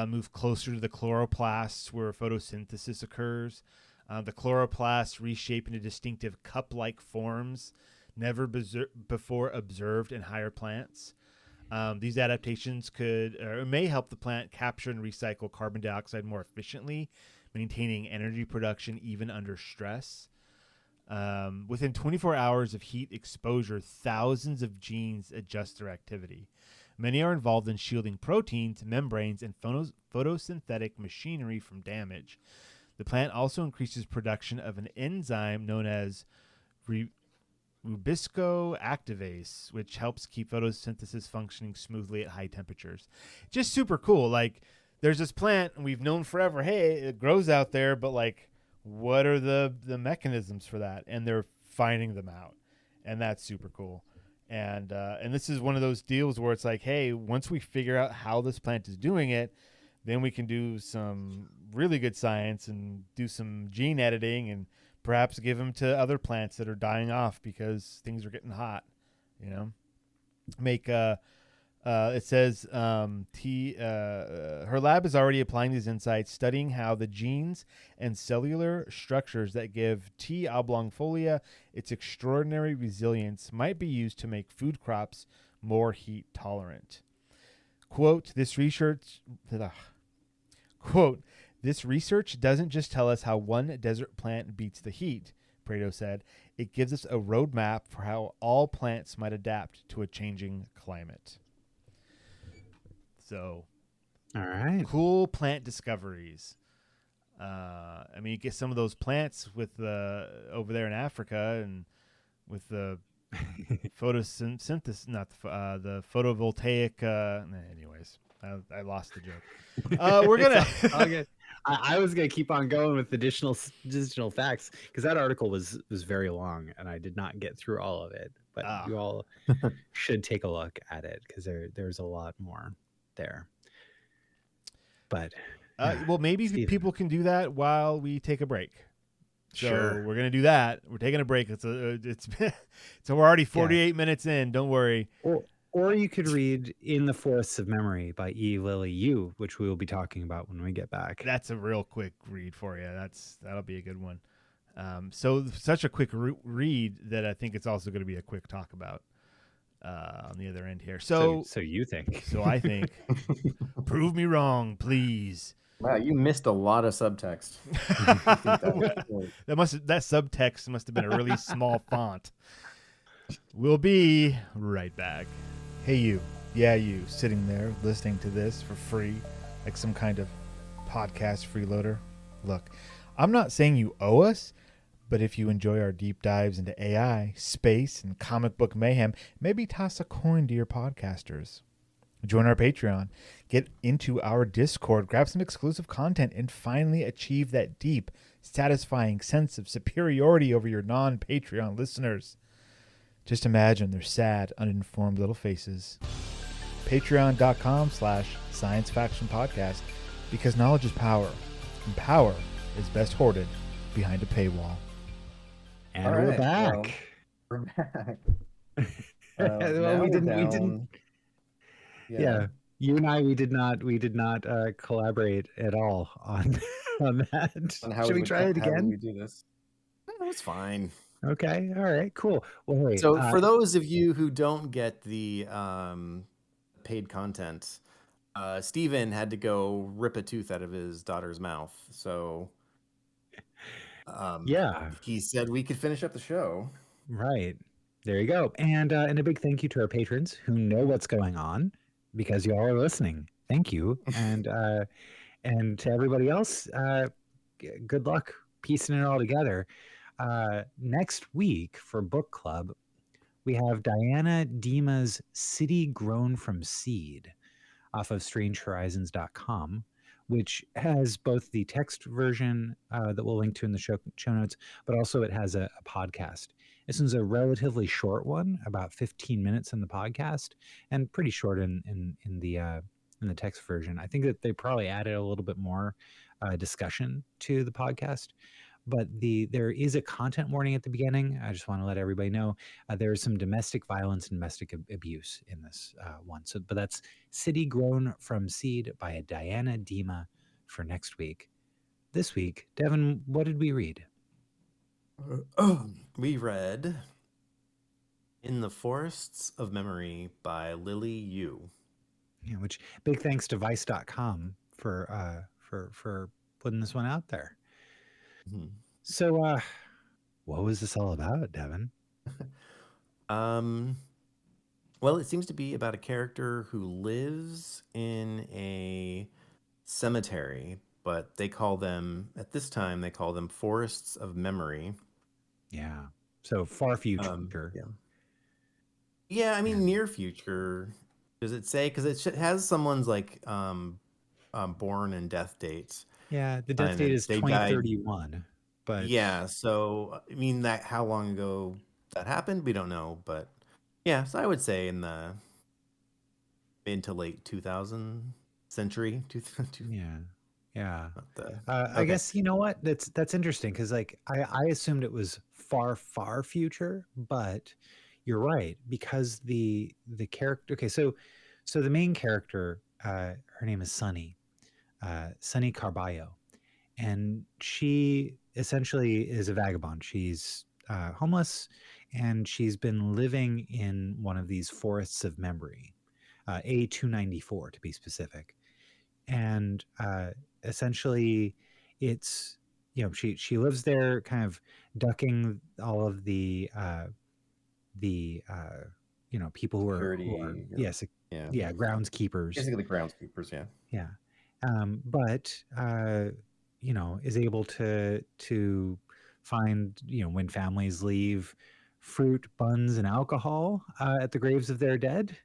move closer to the chloroplasts where photosynthesis occurs. The chloroplasts reshape into distinctive cup-like forms never before observed in higher plants. These adaptations could or may help the plant capture and recycle carbon dioxide more efficiently, maintaining energy production even under stress. Within 24 hours of heat exposure, thousands of genes adjust their activity. Many are involved in shielding proteins, membranes, and photosynthetic machinery from damage. The plant also increases production of an enzyme known as rubisco activase, which helps keep photosynthesis functioning smoothly at high temperatures. Just super cool. Like, there's this plant, and we've known forever, hey, it grows out there, but like, what are the mechanisms for that? And they're finding them out, and that's super cool. And this is one of those deals where it's like, hey, once we figure out how this plant is doing it, then we can do some really good science and do some gene editing and perhaps give them to other plants that are dying off because things are getting hot, you know. It says her lab is already applying these insights, studying how the genes and cellular structures that give T. oblongifolia its extraordinary resilience might be used to make food crops more heat tolerant. Quote, this research doesn't just tell us how one desert plant beats the heat, Prado said. It gives us a roadmap for how all plants might adapt to a changing climate. So, all right, cool plant discoveries. I mean, you get some of those plants with over there in Africa and with the photosynthesis, not the photovoltaic. Anyways, I lost the joke. We're gonna. I was gonna keep on going with additional facts because that article was very long and I did not get through all of it. But you all should take a look at it because there's a lot more there. But well, maybe people can do that while we take a break. So sure. We're gonna do that. We're taking a break. So we're already 48 minutes in. Don't worry. Or you could read In the Forests of Memory by E. Lily Yu, which we will be talking about when we get back. That's a real quick read for you. That'll be a good one. So such a quick read that I think it's also going to be a quick talk about on the other end here. So you think? So I think. Prove me wrong, please. Wow, you missed a lot of subtext. That subtext must have been a really small font. We'll be right back. Hey, you. Yeah, you sitting there listening to this for free, like some kind of podcast freeloader. Look, I'm not saying you owe us, but if you enjoy our deep dives into AI, space, and comic book mayhem, maybe toss a coin to your podcasters. Join our Patreon, get into our Discord, grab some exclusive content, and finally achieve that deep, satisfying sense of superiority over your non-Patreon listeners. Just imagine their sad, uninformed little faces. Patreon.com/Science Faction Podcast, because knowledge is power, and power is best hoarded behind a paywall. And we're back. Well, we're back. Well, now we we're didn't. We didn't. down. Yeah. Yeah, you and I. We did not. We did not collaborate at all on on that. On how Should we we would try it how would again? we do this? No, it's fine. Okay. All right. Cool. Well, hey. So for those of you who don't get the paid content, Steven had to go rip a tooth out of his daughter's mouth. So Yeah. he said we could finish up the show. Right. There you go. And a big thank you to our patrons who know what's going on because you all are listening. Thank you. And to everybody else, good luck piecing it all together. Next week for book club, we have Diana Dima's City Grown from Seed off of strangehorizons.com, which has both the text version that we'll link to in the show notes, but also it has a podcast. This one's a relatively short one, about 15 minutes in the podcast, and pretty short in the text version. I think that they probably added a little bit more discussion to the podcast. But there is a content warning at the beginning. I just want to let everybody know there is some domestic violence and domestic abuse in this one. So, but that's City Grown from Seed by Diana Dima for next week. This week, Devon, what did we read? We read In the Forests of Memory by Lily Yu. Yeah, which big thanks to Vice.com for putting this one out there. Mm-hmm. So, what was this all about, Devon? Well, it seems to be about a character who lives in a cemetery, but they call them, at this time, they call them forests of memory. Yeah. So far future. Yeah, I mean, near future. Does it say? Because it has someone's like born and death dates. Yeah, the death date is 2031. But yeah, so I mean, that how long ago that happened, we don't know. But yeah, so I would say in the mid to late 2000 century. Yeah. I guess you know what, that's interesting because like I assumed it was far future, but you're right because the character. Okay, so the main character, her name is Sunny Carballo, and she essentially is a vagabond. She's homeless, and she's been living in one of these forests of memory, A294 to be specific, and essentially it's, you know, she lives there kind of ducking all of the you know, people who are groundskeepers, basically groundskeepers. Yeah. But you know, is able to find, you know, when families leave fruit, buns, and alcohol at the graves of their dead,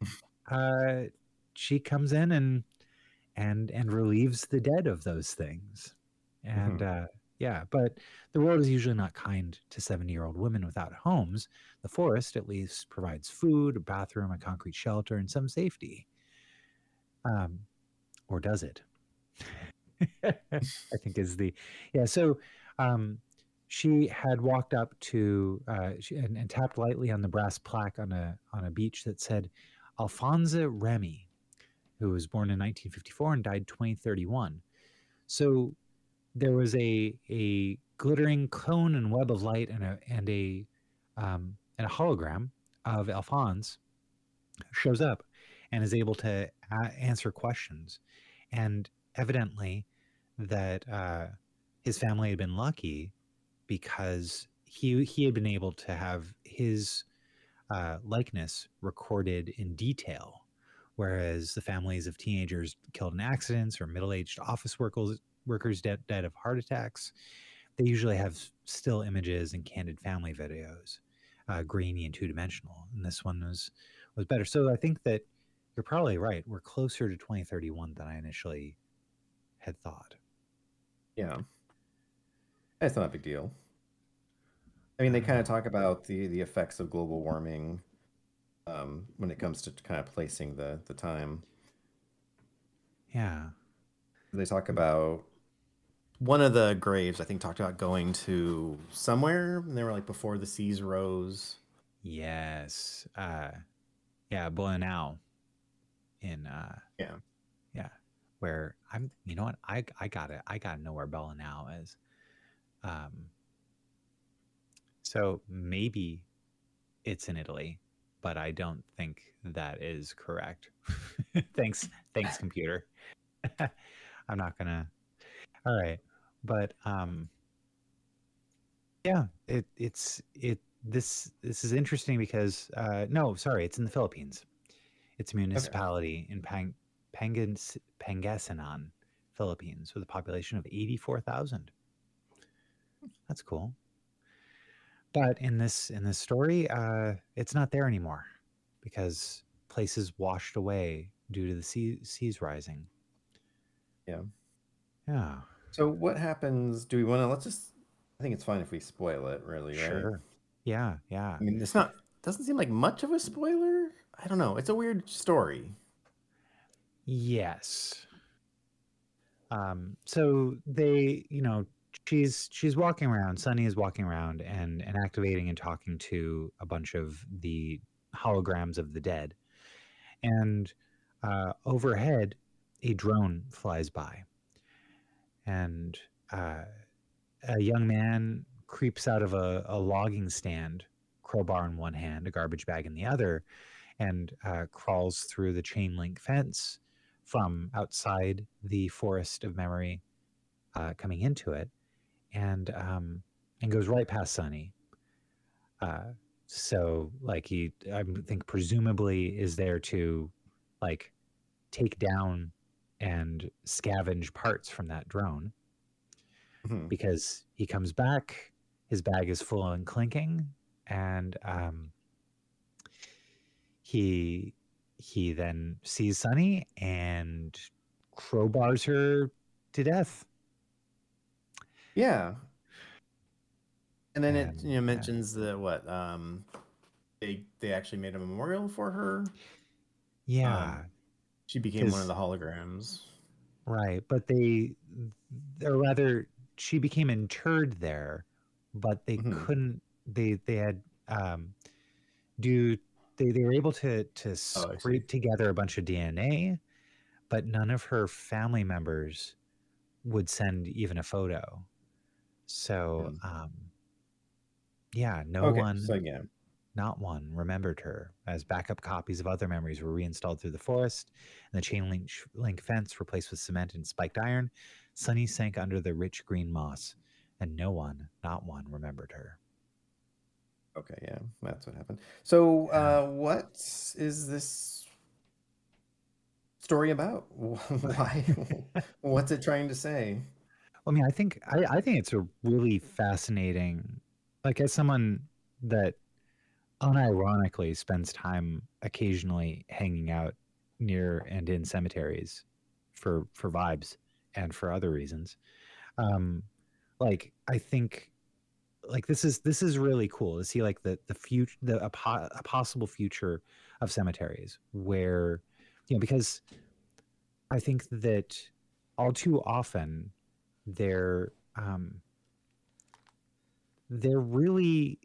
she comes in and relieves the dead of those things. And yeah, but the world is usually not kind to 70-year-old women without homes. The forest at least provides food, a bathroom, a concrete shelter, and some safety. Or does it? I think is the, yeah. So she had walked up to and tapped lightly on the brass plaque on a beach that said Alphonse Remy, who was born in 1954 and died 2031. So there was a glittering cone and web of light and a hologram of Alphonse shows up and is able to answer questions. And evidently that his family had been lucky because he had been able to have his likeness recorded in detail, whereas the families of teenagers killed in accidents or middle-aged office workers dead of heart attacks, they usually have still images and candid family videos, grainy and two-dimensional, and this one was better. So I think that you're probably right. We're closer to 2031 than I initially had thought. Yeah. That's not a big deal. I mean, they kind of talk about the effects of global warming when it comes to kind of placing the time. Yeah. They talk about one of the graves, I think, talked about going to somewhere, and they were like before the seas rose. Yes. Boy Now in Yeah. yeah, where I'm, you know what, I gotta know where Bella Now is. So maybe it's in Italy, but I don't think that is correct. thanks computer. I'm not gonna. All right, but yeah, this is interesting because no, sorry, it's in the Philippines. It's a Okay. municipality in Pangasinan, Philippines, with a population of 84,000. That's cool. But in this story, it's not there anymore because places washed away due to the seas rising. Yeah. Yeah, So what happens? Do we want to? Let's just. I think it's fine if we spoil it, really, right? sure. Yeah, yeah. I mean, it's not. Doesn't seem like much of a spoiler. I don't know. It's a weird story. Yes. So they, she's walking around. Sunny is walking around and activating and talking to a bunch of the holograms of the dead. And overhead, a drone flies by, and uh, a young man creeps out of a logging stand, crowbar in one hand, a garbage bag in the other, and crawls through the chain link fence from outside the forest of memory, coming into it, and goes right past Sunny. Uh, so, like, he, I think, presumably is there to, like, take down and scavenge parts from that drone, Mhm. because he comes back, his bag is full and clinking, and he then sees Sunny and crowbars her to death. Yeah. And then it And mentions that what they actually made a memorial for her. yeah, She became one of because the holograms. right, but or rather, she became interred there, but they Hmm. couldn't. They had do they were able to Oh, I see. scrape together a bunch of DNA, but none of her family members would send even a photo. So, Hmm. yeah, no Okay, one, so yeah. not one, remembered her, as backup copies of other memories were reinstalled through the forest, and the chain link fence replaced with cement and spiked iron. Sunny sank under the rich green moss, and no one, not one, remembered her. Okay, yeah, that's what happened. So, Yeah. what is this story about? Why? What's it trying to say? I mean, I think it's a really fascinating, like, as someone that unironically spends time occasionally hanging out near and in cemeteries for vibes and for other reasons. Um, like, I think, like, this is really cool to see, like, the future, a possible future of cemeteries where, because I think that all too often they're um, they're really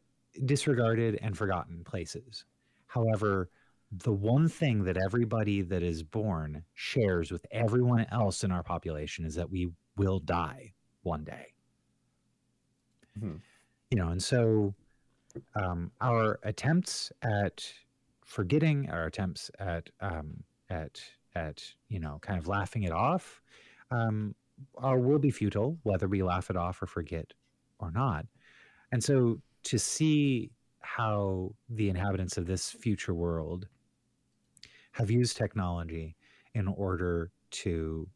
disregarded and forgotten places. However, the one thing that everybody that is born shares with everyone else in our population is that we will die one day. Hmm. And so our attempts at forgetting, our attempts at kind of laughing it off, will be futile, whether we laugh it off or forget or not. And so to see how the inhabitants of this future world have used technology in order to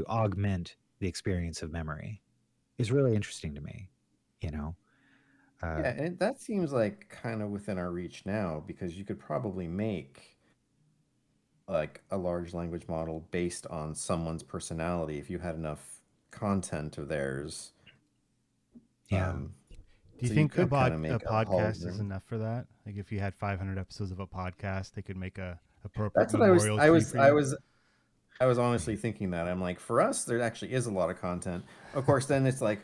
augment the experience of memory is really interesting to me. You know, uh, Yeah, and that seems like kind of within our reach now because you could probably make like a large language model based on someone's personality if you had enough content of theirs. yeah, Do you So you think could kind of a make a podcast is hologram. enough for that? Like, if you had 500 episodes of a podcast, they could make a appropriate That's what I was. memorial I tree was. for I you. was. I was honestly thinking that. I'm like, for us, there actually is a lot of content. Of course, then it's like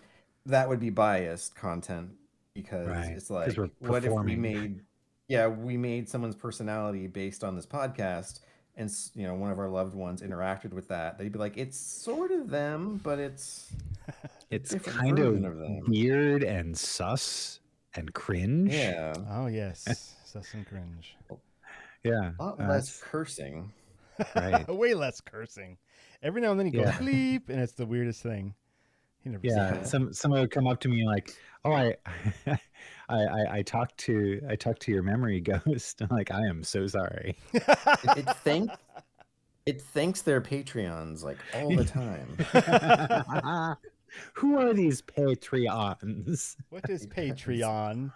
that would be biased content because right. it's Because we're like, what if we performing. made? yeah, we made someone's personality based on this podcast, and one of our loved ones interacted with that, they'd be like, it's sort of them, but it's a It's different kind of version of them. weird and sus and cringe. Yeah. Oh yes, sus and cringe. Yeah. A lot less cursing. Right. Way less cursing. Every now and then he goes Yeah. bleep, and it's the weirdest thing. He never Yeah. said that. Someone would come up to me like, "Oh, I talked to your memory ghost." I'm like, "I am so sorry." It thanks their Patreons like all the time. Who are these Patreons? What is Patreon?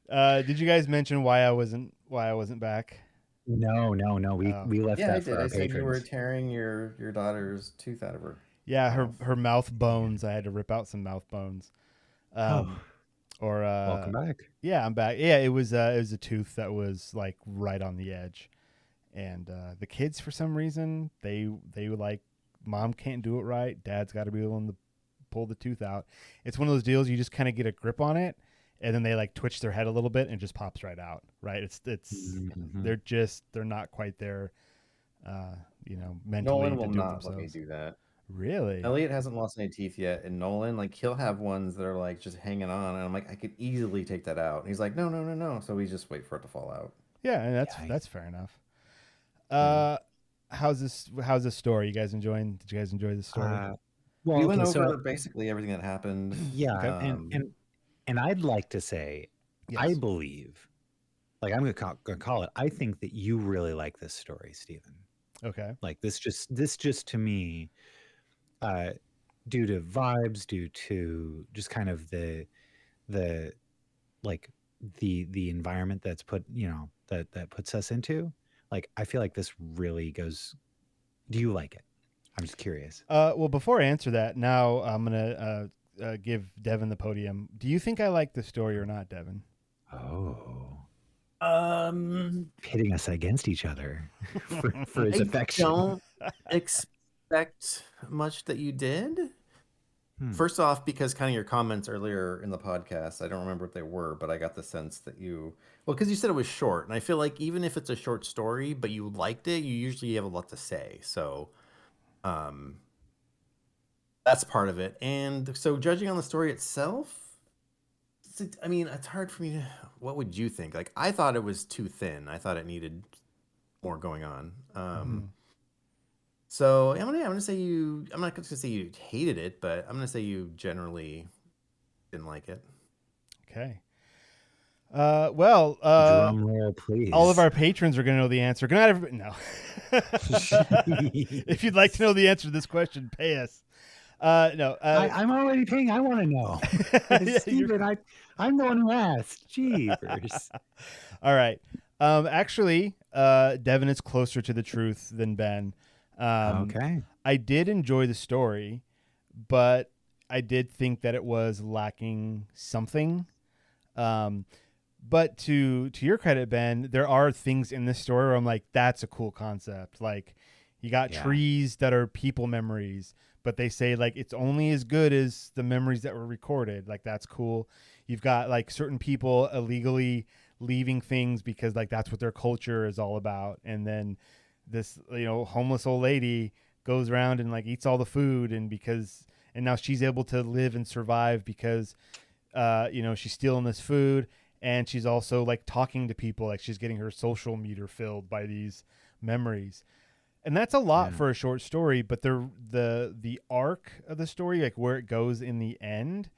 Did you guys mention why I wasn't back? No. We left Yeah, I that for did. our I said you were patrons. tearing your daughter's tooth out of her. Yeah, mouth. her mouth bones. I had to rip out some mouth bones. Welcome back. Yeah, I'm back. Yeah, it was a tooth that was like right on the edge, and the kids for some reason they were like, Mom can't do it right. Dad's got to be willing to pull the tooth out. It's one of those deals you just kind of get a grip on it, and then they like twitch their head a little bit and it just pops right out. Right? It's Mm-hmm. they're not quite there. Mentally. Nolan will to do it not let me themselves. do that. Really? Elliot hasn't lost any teeth yet, and Nolan, like, he'll have ones that are like just hanging on, and I'm like, I could easily take that out. And he's like, no. So we just wait for it to fall out. Yeah, and that's fair enough. How's this story? Did you guys enjoy the story? Well, We went okay, over so basically everything that happened. yeah, and I'd like to say, Yes. I believe, like I'm gonna call it. I think that you really like this story, Stephen. Okay. Like this just to me, due to vibes, due to just kind of the like the environment that's put that puts us into. Like I feel like this really goes. Do you like it? I'm just curious. Well, before I answer that, now I'm gonna give Devon the podium. Do you think I like the story or not, Devon? Oh. Pitting us against each other for his affection. I don't expect much that you did. First off, because kind of your comments earlier in the podcast, I don't remember what they were, but I got the sense that because you said it was short, and I feel like even if it's a short story, but you liked it, you usually have a lot to say. So, that's part of it. And so, judging on the story itself, it's hard for me to. What would you think? Like, I thought it was too thin. I thought it needed more going on. So I'm gonna say you. I'm not gonna say you hated it, but I'm gonna say you generally didn't like it. Okay. Drum roll, please. All of our patrons are going to know the answer. Good night, everybody. No. If you'd like to know the answer to this question, pay us. No. I'm already paying. I want to know. Stephen, I'm the one who asked. Jeepers. All right. Actually, Devon is closer to the truth than Ben. Okay. I did enjoy the story, but I did think that it was lacking something. But to your credit, Ben, there are things in this story where I'm like, that's a cool concept. Like, you got trees that are people memories, but they say like it's only as good as the memories that were recorded. Like, that's cool. You've got like certain people illegally leaving things because like that's what their culture is all about. And then this, homeless old lady goes around and like eats all the food, and now she's able to live and survive because she's stealing this food, and she's also like talking to people, like she's getting her social meter filled by these memories. And that's a lot for a short story, but the arc of the story, like where it goes in the end,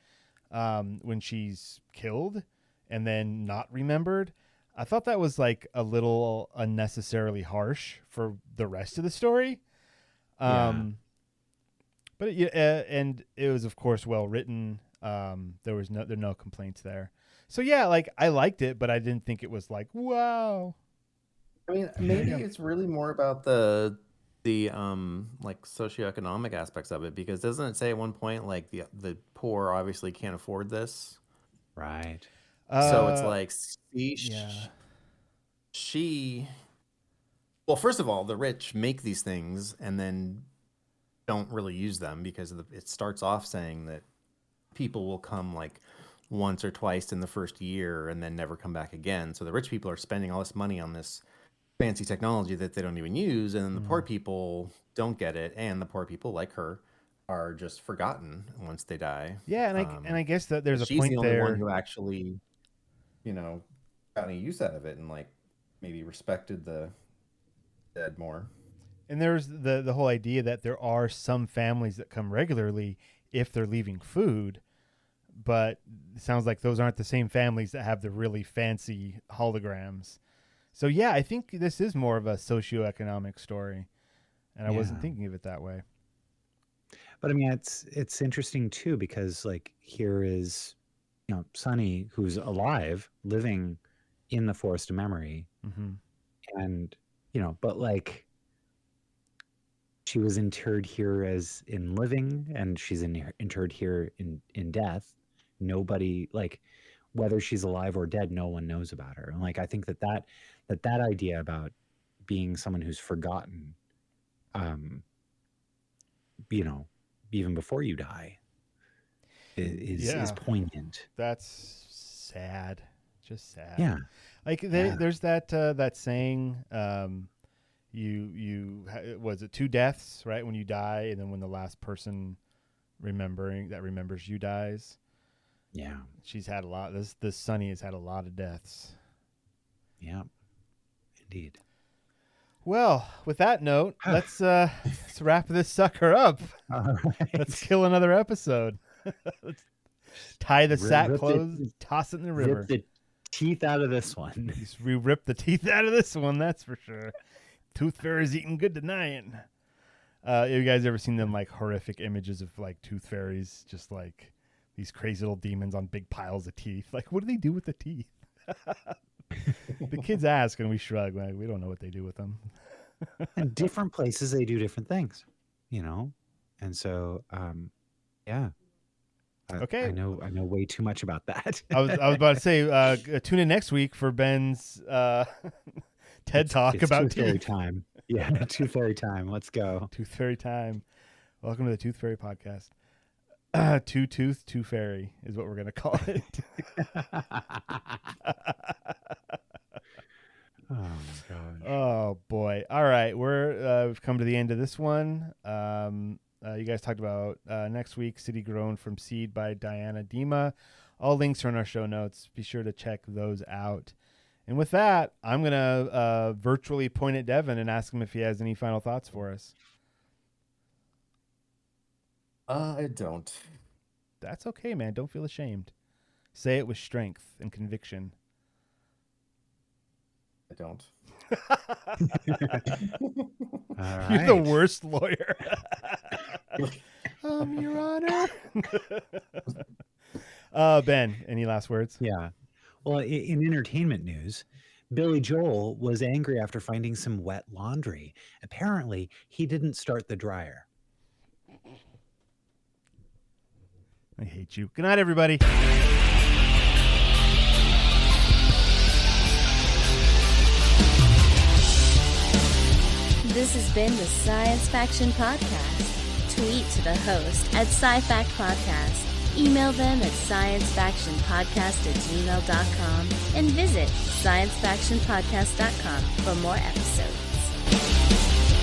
when she's killed and then not remembered, I thought that was like a little unnecessarily harsh for the rest of the story. But and it was of course well written. There were no complaints there. So yeah, like I liked it, but I didn't think it was like, wow. I mean, maybe it's really more about the like socioeconomic aspects of it, because doesn't it say at one point like the poor obviously can't afford this? Right. So it's like well, first of all, the rich make these things and then don't really use them because it starts off saying that people will come like once or twice in the first year and then never come back again. So the rich people are spending all this money on this fancy technology that they don't even use, and then the poor people don't get it, and the poor people, like her, are just forgotten once they die. Yeah, and I guess that there's a she's point the only there. one who actually, got any use out of it and like maybe respected the dead more. And there's the whole idea that there are some families that come regularly if they're leaving food, but it sounds like those aren't the same families that have the really fancy holograms. So yeah, I think this is more of a socioeconomic story, and I wasn't thinking of it that way. But I mean, it's interesting too, because like here is, Sunny, who's alive, living in the forest of memory, and but like she was interred here as in living, and she's interred here in death. Nobody, like, whether she's alive or dead, no one knows about her. And like I think that idea about being someone who's forgotten, even before you die, is poignant. That's sad, just sad. Yeah, like there's that saying, was it 2 deaths, right? When you die, and then when the last person remembers you dies. Yeah, she's had a lot. This Sunny has had a lot of deaths. Yeah, indeed. Well, with that note, let's wrap this sucker up. All right. Let's kill another episode. Let's tie the sack closed, toss it in the river. Rip the teeth out of this one. We ripped the teeth out of this one, that's for sure. Tooth fairies eating good tonight. Have you guys ever seen them like horrific images of like tooth fairies, just like these crazy little demons on big piles of teeth? Like, what do they do with the teeth? The kids ask, and we shrug. Like, we don't know what they do with them. And different places, they do different things, and so, yeah. Okay, I know way too much about that. I was about to say, tune in next week for Ben's TED Talk about Tooth Fairy time. Yeah, Tooth Fairy time. Let's go. Tooth Fairy time. Welcome to the Tooth Fairy podcast. Two Tooth, Two Fairy is what we're going to call it. Oh, my gosh. Oh, boy. All right. We've come to the end of this one. You guys talked about next week, City Grown from Seed by Diana Dima. All links are in our show notes. Be sure to check those out. And with that, I'm going to virtually point at Devon and ask him if he has any final thoughts for us. I don't. That's okay, man. Don't feel ashamed. Say it with strength and conviction. I don't. All right. You're the worst lawyer. Your Honor. Ben, any last words? Yeah. Well, in entertainment news, Billy Joel was angry after finding some wet laundry. Apparently, he didn't start the dryer. I hate you. Good night, everybody. This has been the Science Faction Podcast. Tweet to the host at SciFact Podcast. Email them at sciencefactionpodcast@gmail.com and visit sciencefactionpodcast.com for more episodes.